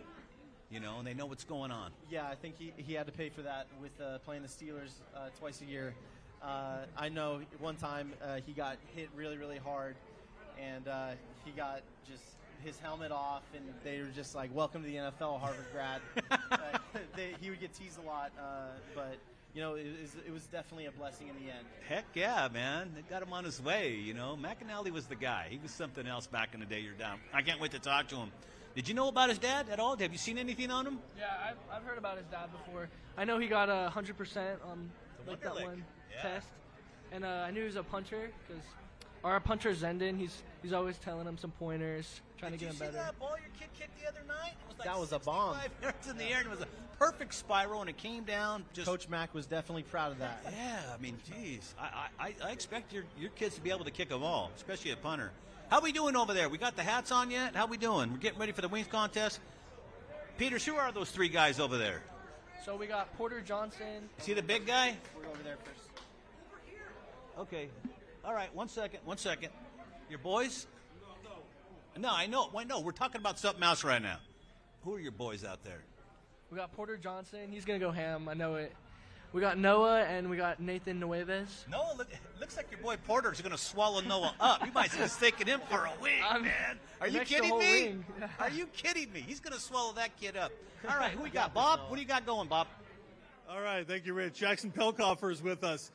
and they know what's going on. Yeah, I think he had to pay for that with playing the Steelers twice a year. I know one time he got hit really, really hard, and he got just his helmet off, and they were just like, welcome to the NFL, Harvard grad. He would get teased a lot, but, it was definitely a blessing in the end. Heck yeah, man. They got him on his way, Mcinally was the guy. He was something else back in the day. You're down. I can't wait to talk to him. Did you know about his dad at all? Have you seen anything on him? Yeah, I've heard about his dad before. I know he got 100% on that one test, and I knew he was a punter because our punter Zendon, he's always telling him some pointers, trying to get him better. Did you see that ball your kid kicked the other night? It was like that was a bomb. 65 yards in the air, and it was a perfect spiral, and it came down. Coach Mack was definitely proud of that. Yeah, I mean, geez, I expect your kids to be able to kick a ball, especially a punter. How we doing over there? We got the hats on yet? How we doing? We're getting ready for the wings contest. Peters, who are those three guys over there? So we got Porter Johnson. See the big guy? We're over there first. Okay. All right, one second. Your boys? No, I know. Wait, no, we're talking about something else right now. Who are your boys out there? We got Porter Johnson. He's going to go ham. I know it. We got Noah, and we got Nathan Nueves. Noah, looks like your boy Porter's going to swallow Noah up. You might be mistaking him for a wing, man. Are you kidding me? Are you kidding me? He's going to swallow that kid up. All right, who we got? Bob? What do you got going, Bob? All right, thank you, Rich. Jackson Pelkoffer is with us.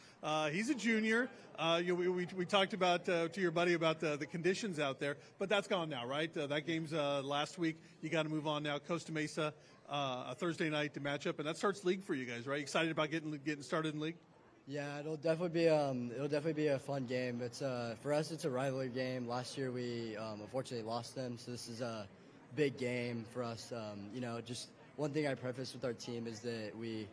He's a junior. We talked about to your buddy about the conditions out there, but that's gone now, right? That game's last week. You got to move on now. Costa Mesa, a Thursday night to match up, and that starts league for you guys, right? Excited about getting started in league? Yeah, it'll definitely be a fun game. It's for us, it's a rivalry game. Last year we unfortunately lost them, so this is a big game for us. Just one thing I preface with our team is that we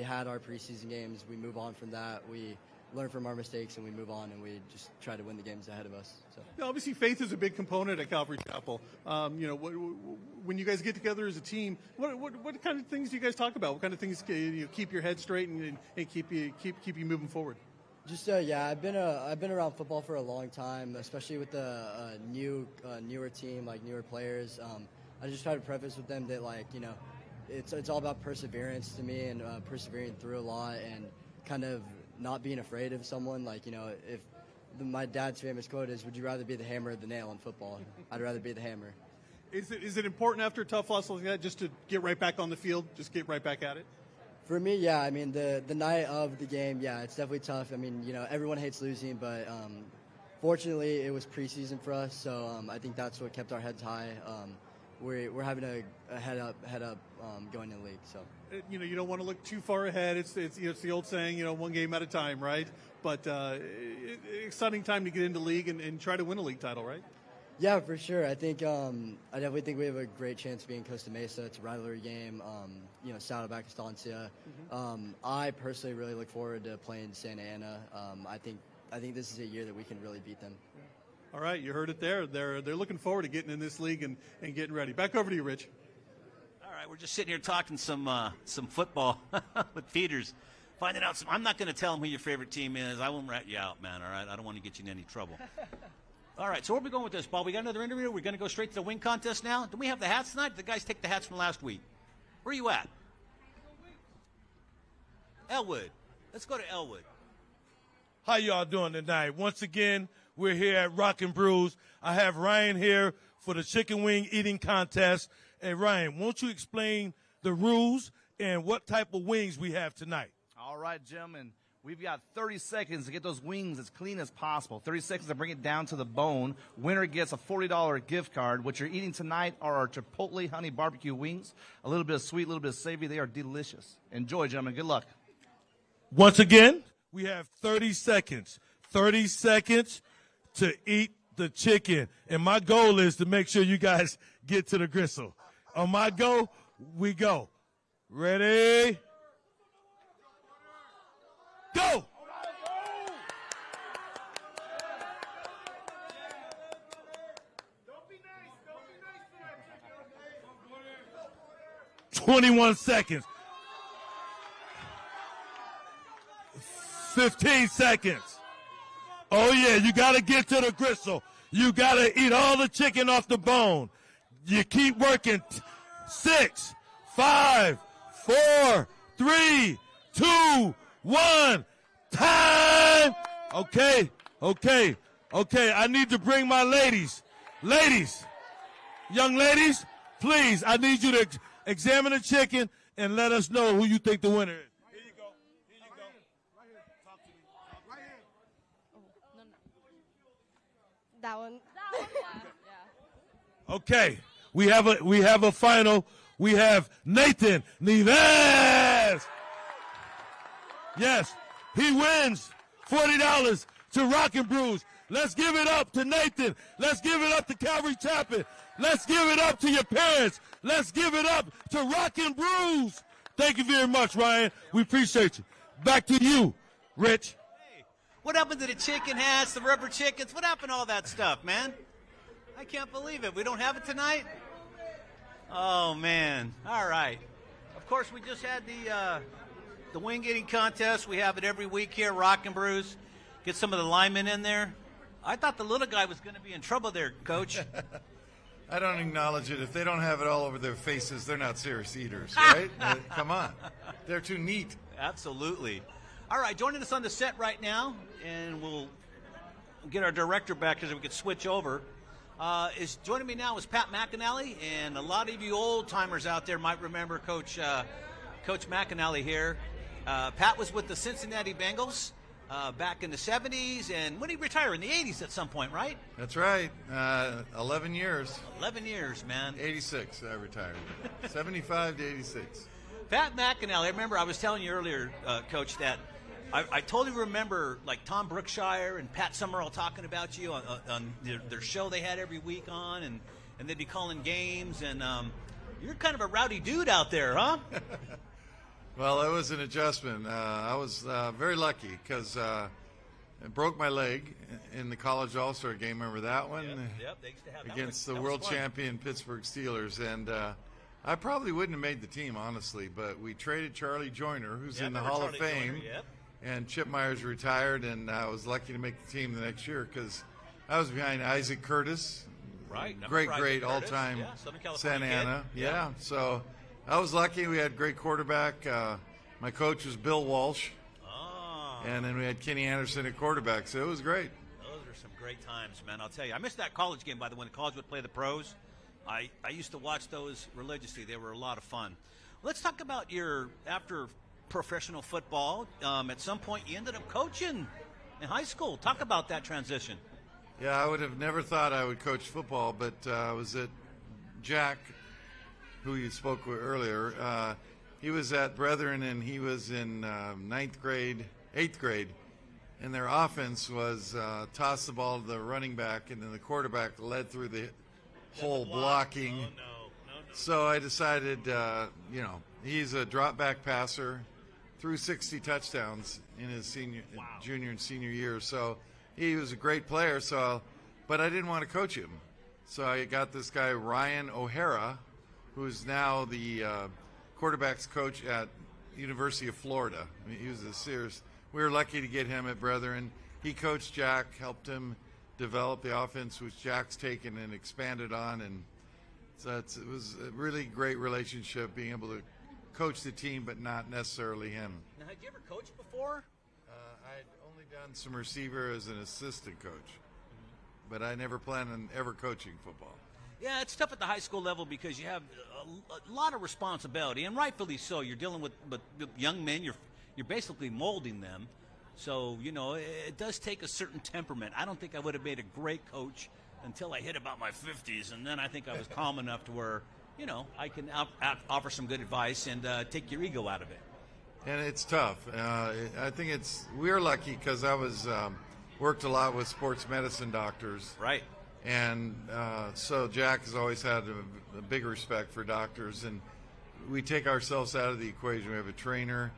had our preseason games. We move on from that. We learn from our mistakes and we move on, and we just try to win the games ahead of us. So. Yeah, obviously, faith is a big component at Calvary Chapel. When you guys get together as a team, what kind of things do you guys talk about? What kind of things keep your head straight and keep you moving forward? Just I've been around football for a long time, especially with the newer team, like newer players. I just try to preface with them that it's all about perseverance to me, and persevering through a lot, and kind of not being afraid of someone. If my dad's famous quote is, "Would you rather be the hammer or the nail in football?" I'd rather be the hammer. Is it important after a tough loss like that just to get right back on the field, just get right back at it? For me, yeah. I mean, the night of the game, yeah, it's definitely tough. I mean, everyone hates losing, but fortunately, it was preseason for us, so I think that's what kept our heads high. we're having a head up going in the league. So you don't want to look too far ahead. It's the old saying, one game at a time, right? But exciting time to get into league and try to win a league title, right? Yeah, for sure. I think I definitely think we have a great chance of being Costa Mesa. It's a rivalry game. Standout back Estancia. I personally really look forward to playing Santa Ana. I think this is a year that we can really beat them. All right, you heard it there. They're looking forward to getting in this league and getting ready. Back over to you, Rich. All right, we're just sitting here talking some football with Peters, finding out some. I'm not going to tell him who your favorite team is. I won't rat you out, man. All right, I don't want to get you in any trouble. All right, so where are we going with this, Paul? We got another interview. We're going to go straight to the wing contest now. Do we have the hats tonight? Did the guys take the hats from last week? Where are you at? Elwood. Let's go to Elwood. How y'all doing tonight? Once again, we're here at Rock and Brews. I have Ryan here for the chicken wing eating contest. And Ryan, won't you explain the rules and what type of wings we have tonight? All right, gentlemen. We've got 30 seconds to get those wings as clean as possible. 30 seconds to bring it down to the bone. Winner gets a $40 gift card. What you're eating tonight are our Chipotle honey barbecue wings. A little bit of sweet, a little bit of savory. They are delicious. Enjoy, gentlemen. Good luck. Once again, we have 30 seconds. 30 seconds to eat the chicken. And my goal is to make sure you guys get to the gristle. On my go, we go. Ready? Go! 21 seconds. 15 seconds. Oh, yeah, you got to get to the gristle. You got to eat all the chicken off the bone. You keep working. 6, 5, 4, 3, 2, 1. Time. Okay. I need to bring my ladies. Young ladies, please, I need you to examine the chicken and let us know who you think the winner is. Here you go. Right here. Talk to me. Right here. That one. Yeah. Okay. We have a final. We have Nathan Neves. Yes, he wins $40 to Rock and Brews. Let's give it up to Nathan. Let's give it up to Calvary Chapel. Let's give it up to your parents. Let's give it up to Rock and Brews. Thank you very much, Ryan. We appreciate you. Back to you, Rich. Hey, what happened to the chicken hats, the rubber chickens? What happened to all that stuff, man? I can't believe it. We don't have it tonight? Oh, man. All right. Of course, we just had the wing eating contest. We have it every week here, Rock and Brews. Get some of the linemen in there. I thought the little guy was going to be in trouble there, Coach. I don't acknowledge it. If they don't have it all over their faces, they're not serious eaters, right? Come on. They're too neat. Absolutely. All right, joining us on the set right now, and we'll get our director back because we could switch over. Is joining me now is Pat Mcinally, and a lot of you old-timers out there might remember Coach Mcinally here. Pat was with the Cincinnati Bengals back in the 70s, and when did he retire? In the 80s at some point, right? That's right. 11 years. 11 years, man. 86, I retired. 75 to 86. Pat Mcinally, I remember I was telling you earlier, Coach, that I totally remember like Tom Brookshire and Pat Summerall talking about you on their show they had every week on, and they'd be calling games, and you're kind of a rowdy dude out there, huh? Well, it was an adjustment. I was very lucky because I broke my leg in the college All-Star game. Remember that one? Yep, they used to have that against one. the world champion Pittsburgh Steelers. And I probably wouldn't have made the team, honestly, but we traded Charlie Joyner, who's in the Hall of Fame, and Chip Myers retired, and I was lucky to make the team the next year because I was behind Isaac Curtis. Right. Great all-time Santa Ana. Yeah, so I was lucky. We had a great quarterback. My coach was Bill Walsh. And then we had Kenny Anderson at quarterback, so it was great. Those are some great times, man. I'll tell you. I missed that college game, by the way, when the college would play the pros. I used to watch those religiously. They were a lot of fun. Let's talk about your after professional football. At some point, you ended up coaching in high school. Talk about that transition. Yeah, I would have never thought I would coach football, but I was at Jack, who you spoke with earlier, he was at Brethren, and he was in 8th grade, and their offense was toss the ball to the running back, and then the quarterback led through the whole blocking. Oh, no. So I decided, he's a drop back passer, threw 60 touchdowns in his junior and senior year. So he was a great player. But I didn't want to coach him. So I got this guy, Ryan O'Hara, who's now the quarterback's coach at University of Florida. I mean, he was we were lucky to get him at Brethren. He coached Jack, helped him develop the offense, which Jack's taken and expanded on. And so it was a really great relationship, being able to coach the team, but not necessarily him. Now, had you ever coached before? I'd only done some receiver as an assistant coach, but I never planned on ever coaching football. Yeah, it's tough at the high school level because you have a lot of responsibility, and rightfully so. You're dealing with young men. You're basically molding them. So, it does take a certain temperament. I don't think I would have made a great coach until I hit about my 50s, and then I think I was calm enough to where, I can offer some good advice and take your ego out of it. And it's tough. I think we're lucky because I was worked a lot with sports medicine doctors. Right. And so Jack has always had a big respect for doctors, and we take ourselves out of the equation. We have a trainer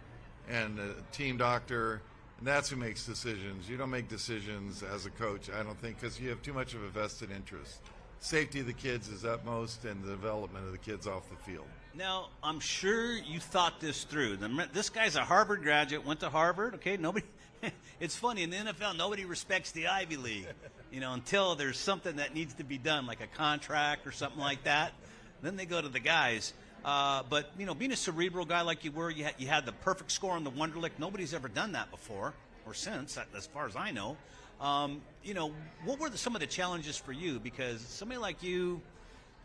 and a team doctor, and that's who makes decisions. You don't make decisions as a coach, I don't think, because you have too much of a vested interest. Safety of the kids is utmost, and the development of the kids off the field. Now, I'm sure you thought this through. This guy's a Harvard graduate, went to Harvard. Okay, nobody. It's funny, in the NFL, nobody respects the Ivy League, until there's something that needs to be done, like a contract or something like that. Then they go to the guys. But being a cerebral guy like you were, you had the perfect score on the Wonderlic. Nobody's ever done that before or since, as far as I know. What were some of the challenges for you? Because somebody like you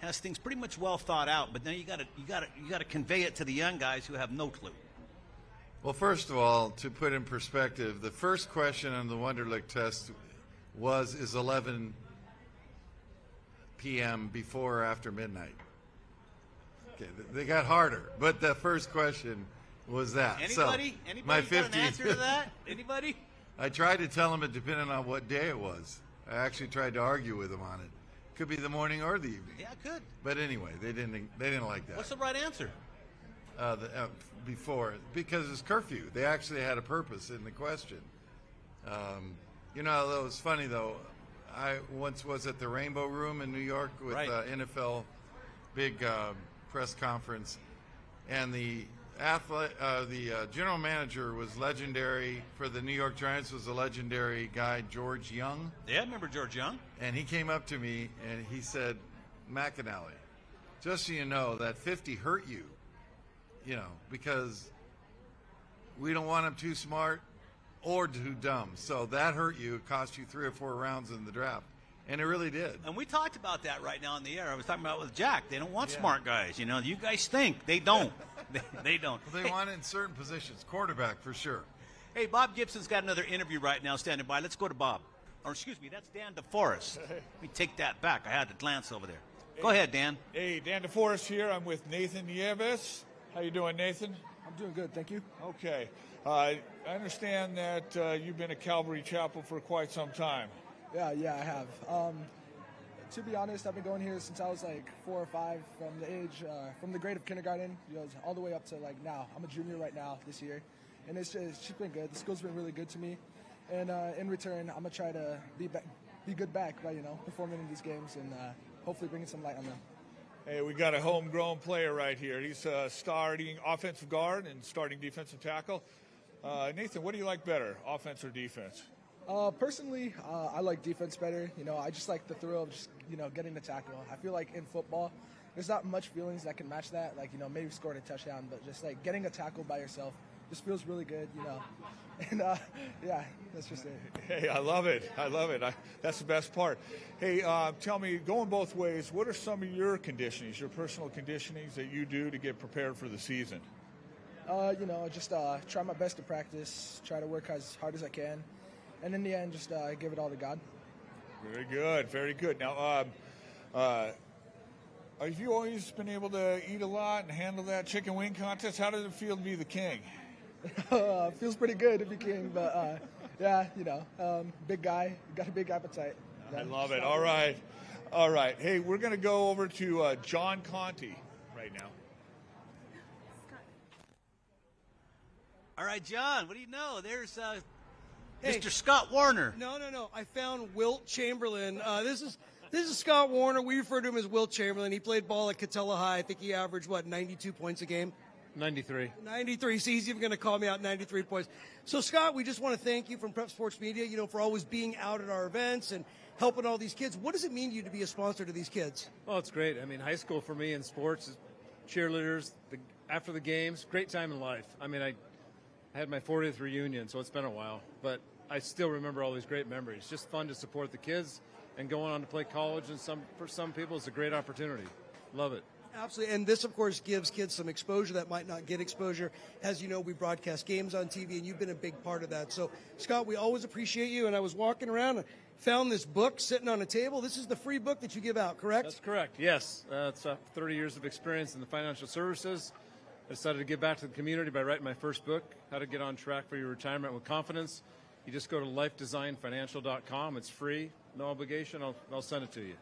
has things pretty much well thought out, but now you got to convey it to the young guys who have no clue. Well, first of all, to put in perspective, the first question on the Wonderlic test is 11 p.m. before or after midnight. Okay, they got harder, but the first question was that. Anybody got an answer to that? Anybody? I tried to tell them it depended on what day it was. I actually tried to argue with them on it. Could be the morning or the evening. Yeah, it could. But anyway, they didn't like that. What's the right answer? Before, because it's curfew. They actually had a purpose in the question. That was funny though. I once was at the Rainbow Room in New York with NFL big press conference, and the general manager was legendary for the New York Giants. Was a legendary guy, George Young. Yeah, I remember George Young. And he came up to me and he said, "Mcinally, just so you know, that 50 hurt you, because we don't want him too smart or too dumb. So that hurt you. It cost you 3 or 4 rounds in the draft." And it really did. And we talked about that right now on the air. I was talking about it with Jack. They don't want smart guys. You guys think. They don't. They don't. Well, they want it in certain positions. Quarterback, for sure. Hey, Bob Gibson's got another interview right now standing by. Let's go to Bob. Or excuse me, that's Dan DeForest. Let me take that back. I had to glance over there. Go ahead, Dan. Hey, Dan DeForest here. I'm with Nathan Nieves. How you doing, Nathan? I'm doing good, thank you. Okay. I understand that you've been at Calvary Chapel for quite some time. Yeah, I have. To be honest, I've been going here since I was like 4 or 5, from the grade of kindergarten, all the way up to like now. I'm a junior right now this year, and it's just been good. The school's been really good to me, and in return, I'm gonna try to be good back by performing in these games and hopefully bringing some light on them. Hey, we got a homegrown player right here. He's starting offensive guard and starting defensive tackle. Nathan, what do you like better, offense or defense? Personally, I like defense better. I just like the thrill of just, getting the tackle. I feel like in football, there's not much feelings that can match that. Like, maybe scoring a touchdown, but just like getting a tackle by yourself just feels really good, And yeah, that's just it. Hey, I love it. That's the best part. Hey, tell me, going both ways, what are some of your conditionings, your personal conditionings that you do to get prepared for the season? Just try my best to practice, try to work as hard as I can. And in the end, just give it all to God. Very good, very good. Now, Have you always been able to eat a lot and handle that chicken wing contest? How does it feel to be the king? Feels pretty good to be king, but yeah, big guy, got a big appetite. I love it. All right. Hey, we're going to go over to John Conti right now. All right, John, what do you know? There's Mr. Scott Warner. No. I found Wilt Chamberlain. This is Scott Warner. We refer to him as Wilt Chamberlain. He played ball at Catella High. I think he averaged, 92 points a game? 93. 93. See, he's even going to call me out 93 points. So, Scott, we just want to thank you from Prep Sports Media, for always being out at our events and helping all these kids. What does it mean to you to be a sponsor to these kids? Well, it's great. I mean, high school for me in sports is cheerleaders, after the games, great time in life. I mean, I had my 40th reunion, so it's been a while. But I still remember all these great memories. Just fun to support the kids and going on to play college. And for some people, it's a great opportunity. Love it. Absolutely. And this, of course, gives kids some exposure that might not get exposure. As you know, we broadcast games on TV, and you've been a big part of that. So, Scott, we always appreciate you. And I was walking around and found this book sitting on a table. This is the free book that you give out, correct? That's correct, yes. It's 30 years of experience in the financial services. I decided to give back to the community by writing my first book, How to Get on Track for Your Retirement with Confidence. You just go to lifedesignfinancial.com. It's free, no obligation. I'll send it to you.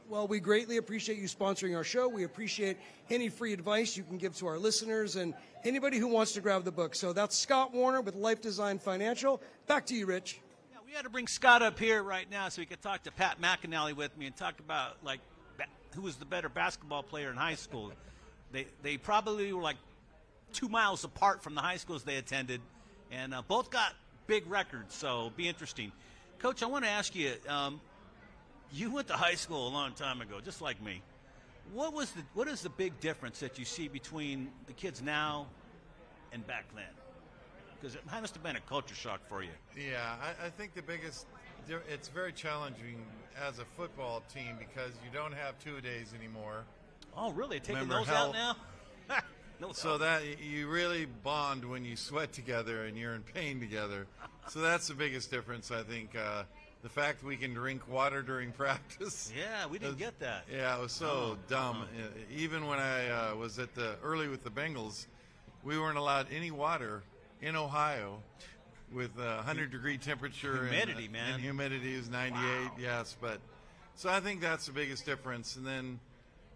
Well, we greatly appreciate you sponsoring our show. We appreciate any free advice you can give to our listeners and anybody who wants to grab the book. So that's Scott Warner with Life Design Financial. Back to you, Rich. Yeah, we had to bring Scott up here right now so we could talk to Pat Mcinally with me and talk about, who was the better basketball player in high school. They probably were 2 miles apart from the high schools they attended, and both got big records, so it'll be interesting. Coach, I want to ask you, you went to high school a long time ago, just like me. What is the big difference that you see between the kids now and back then? Because it must have been a culture shock for you. Yeah, I think the biggest, it's very challenging as a football team because you don't have 2-a-days anymore. Oh, really? Taking those out now? No, so that you really bond when you sweat together and you're in pain together. So that's the biggest difference, I think. The fact we can drink water during practice. Yeah, we didn't get that. Yeah, it was so dumb. Even when I was at early with the Bengals, we weren't allowed any water in Ohio with 100-degree temperature. Humidity, man. And humidity is 98, wow. Yes. So I think that's the biggest difference. And then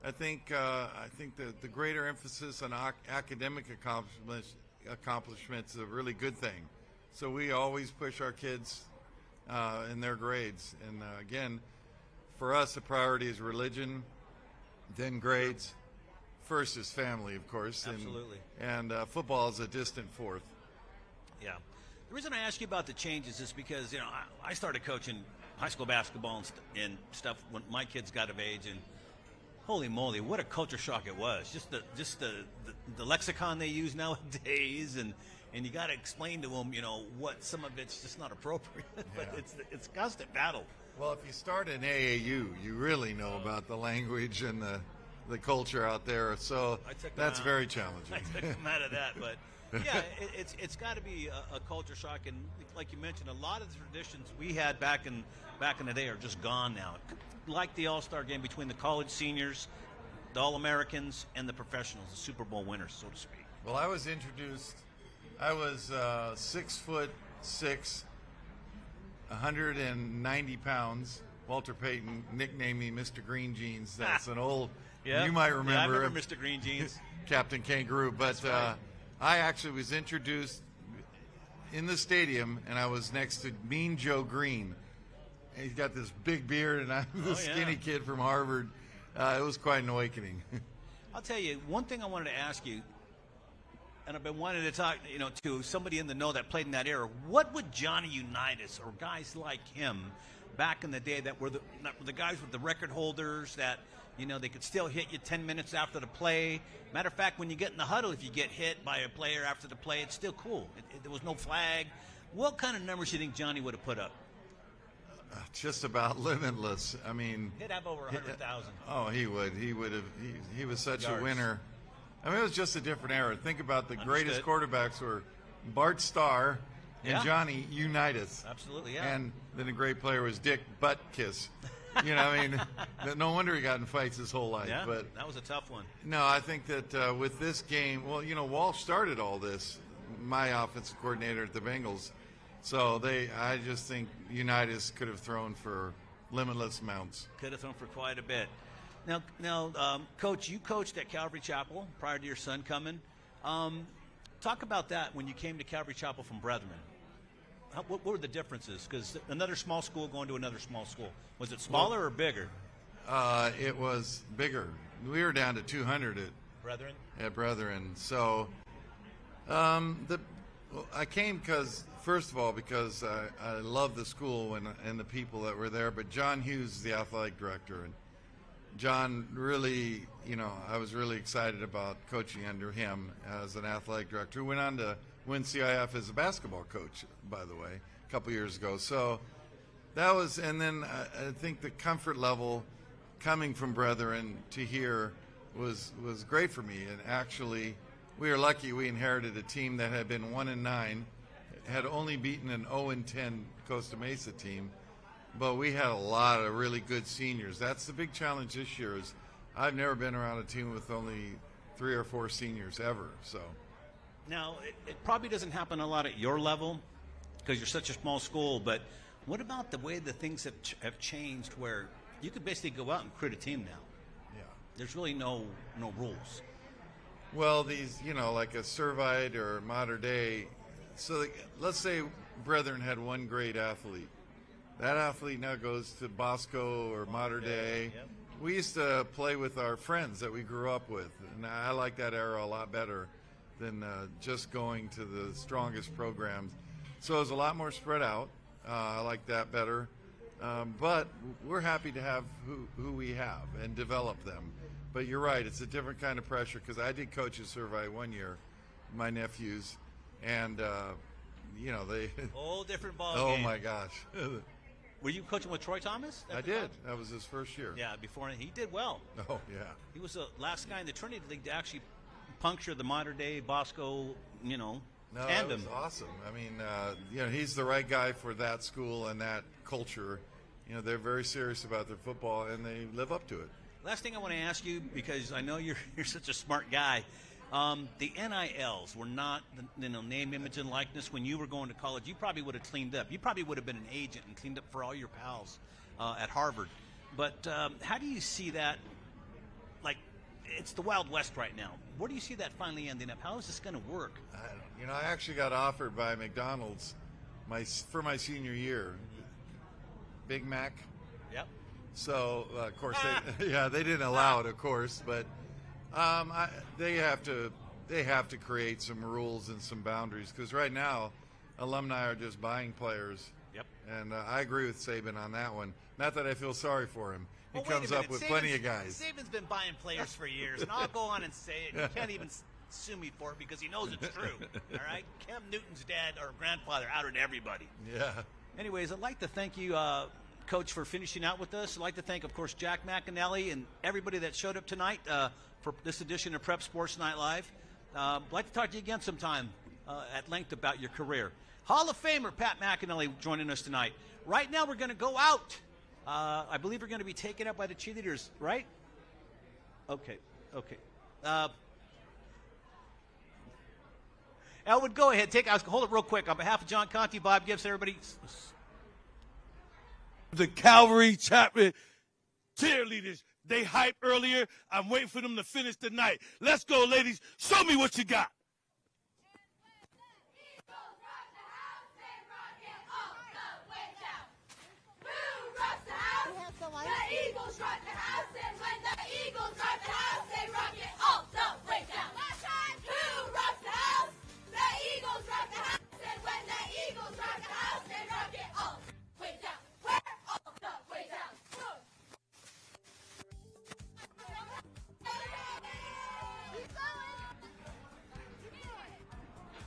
I think the greater emphasis on academic accomplishments is a really good thing. So we always push our kids in their grades. And again, for us, the priority is religion, then grades. First is family, of course. Absolutely. And football is a distant fourth. Yeah. The reason I ask you about the changes is because, I started coaching high school basketball and stuff when my kids got of age, and holy moly, what a culture shock it was. Just the lexicon they use nowadays, and you got to explain to them, what some of it's just not appropriate. But it's constant battle. Well, if you start in AAU, you really know about the language and the culture out there. So that's very challenging. I took them out of that, but yeah, it's got to be a culture shock. And like you mentioned, a lot of the traditions we had back in the day are just gone now. Like the All-Star game between the college seniors, the All-Americans, and the professionals, the Super Bowl winners, so to speak. Well, I was 6'6", 190 pounds. Walter Payton nicknamed me Mr. Green Jeans. That's an old. Yeah. You might remember. Yeah, I remember Mr. Green Jeans. Captain Kangaroo. But right. I actually was introduced in the stadium, and I was next to Mean Joe Green. And he's got this big beard, and I'm the skinny kid from Harvard. It was quite an awakening. I'll tell you, one thing I wanted to ask you, and I've been wanting to talk, to somebody in the know that played in that era. What would Johnny Unitas or guys like him back in the day that were the guys with the record holders that, they could still hit you 10 minutes after the play. Matter of fact, when you get in the huddle, if you get hit by a player after the play, it's still cool. There was no flag. What kind of numbers do you think Johnny would have put up? Just about limitless. I mean, he'd have over 100,000. Oh, he would. He would have. He was such a winner. I mean, it was just a different era. Think about the greatest quarterbacks were Bart Starr and Johnny Unitas. Absolutely, yeah. And then a great player was Dick Buttkiss. You know, I mean, no wonder he got in fights his whole life. Yeah, but that was a tough one. No, I think that with this game, well, you know, Walsh started all this, my offensive coordinator at the Bengals. So I just think Unitas could have thrown for limitless amounts. Could have thrown for quite a bit. Now, Coach, you coached at Calvary Chapel prior to your son coming. Talk about that when you came to Calvary Chapel from Brethren. What were the differences? Because another small school going to another small school. Was it smaller or bigger? It was bigger. We were down to 200 at Brethren. So I came first of all, because I love the school and the people that were there. But John Hughes is the athletic director. And John really, you know, I was really excited about coaching under him as an athletic director, who went on to win CIF as a basketball coach, by the way, a couple years ago. So that was, and then I think the comfort level coming from Brethren to here was great for me. And actually, we were lucky we inherited a team that had been 1-9, had only beaten an 0-10 Costa Mesa team, but we had a lot of really good seniors. That's the big challenge this year. Is I've never been around a team with only 3 or 4 seniors ever. So now it probably doesn't happen a lot at your level because you're such a small school. But what about the way the things have changed, where you could basically go out and create a team now? Yeah, there's really no rules. Well, these, you know, like a Servite or Mater Dei. So let's say Brethren had one great athlete. That athlete now goes to Bosco or Mater Dei. Yep. We used to play with our friends that we grew up with, and I like that era a lot better than just going to the strongest programs. So it's a lot more spread out. I like that better. But we're happy to have who we have and develop them. But you're right, it's a different kind of pressure, because I did coach at Servite one year, my nephews, and you know, they whole different ball oh game. My gosh. Were you coaching with Troy Thomas? I did. That was his first year. Yeah, before he did well. Oh yeah. He was the last guy in the Trinity League to actually puncture the Mater Dei Bosco, you know, tandem. That was awesome. I mean, you know, he's the right guy for that school and that culture. You know, they're very serious about their football, and they live up to it. Last thing I want to ask you, because I know you're such a smart guy. The NILs were not, name, image, and likeness. When you were going to college, you probably would have cleaned up. You probably would have been an agent and cleaned up for all your pals at Harvard. But how do you see that? Like, it's the Wild West right now. Where do you see that finally ending up? How is this going to work? You know, I actually got offered by McDonald's for my senior year. Big Mac. Yep. So, of course, they didn't allow it, of course, but they have to create some rules and some boundaries, because right now alumni are just buying players. Yep. And I agree with Saban on that one. Not that I feel sorry for him. He Well, comes up with plenty of guys. Saban's been buying players for years, and I'll go on and say it. He can't even sue me for it because he knows it's true. All right? Cam Newton's dad or grandfather outed everybody. Yeah. Anyways, I'd like to thank you, Coach, for finishing out with us. I'd like to thank, of course, Jack Mcinally and everybody that showed up tonight for this edition of Prep Sports Night Live. I'd like to talk to you again sometime at length about your career. Hall of Famer Pat Mcinally joining us tonight. Right now we're going to go out. I believe we're going to be taken up by the cheerleaders, right? Okay. Elwood, go ahead. Hold it real quick. On behalf of John Conte, Bob Gibbs, everybody. The Calvary Chapter cheerleaders, they hype earlier. I'm waiting for them to finish tonight. Let's go, ladies. Show me what you got. The Eagles rock the house, and when the Eagles rock the house, they rock it all the way down. Who rocks the house? The Eagles rock the house, and when the Eagles rock the house, they rock it all the way down. Where? All the way down.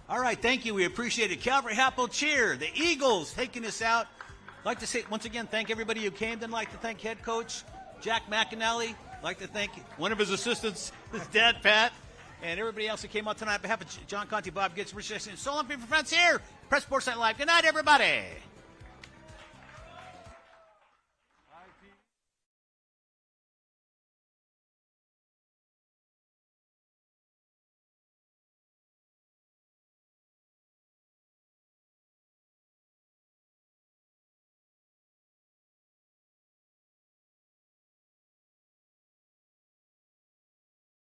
All right, thank you. We appreciate it. Calvary Chapel cheer. The Eagles taking us out. I'd like to say, once again, thank everybody who came. Then I'd like to thank head coach Jack Mcinally. I'd like to thank one of his assistants, his dad, Pat, and everybody else who came out tonight. On behalf of John Conte, Bob Gibbs, Rich Jackson, and so long, people, friends here. Press Sports Night Live. Good night, everybody.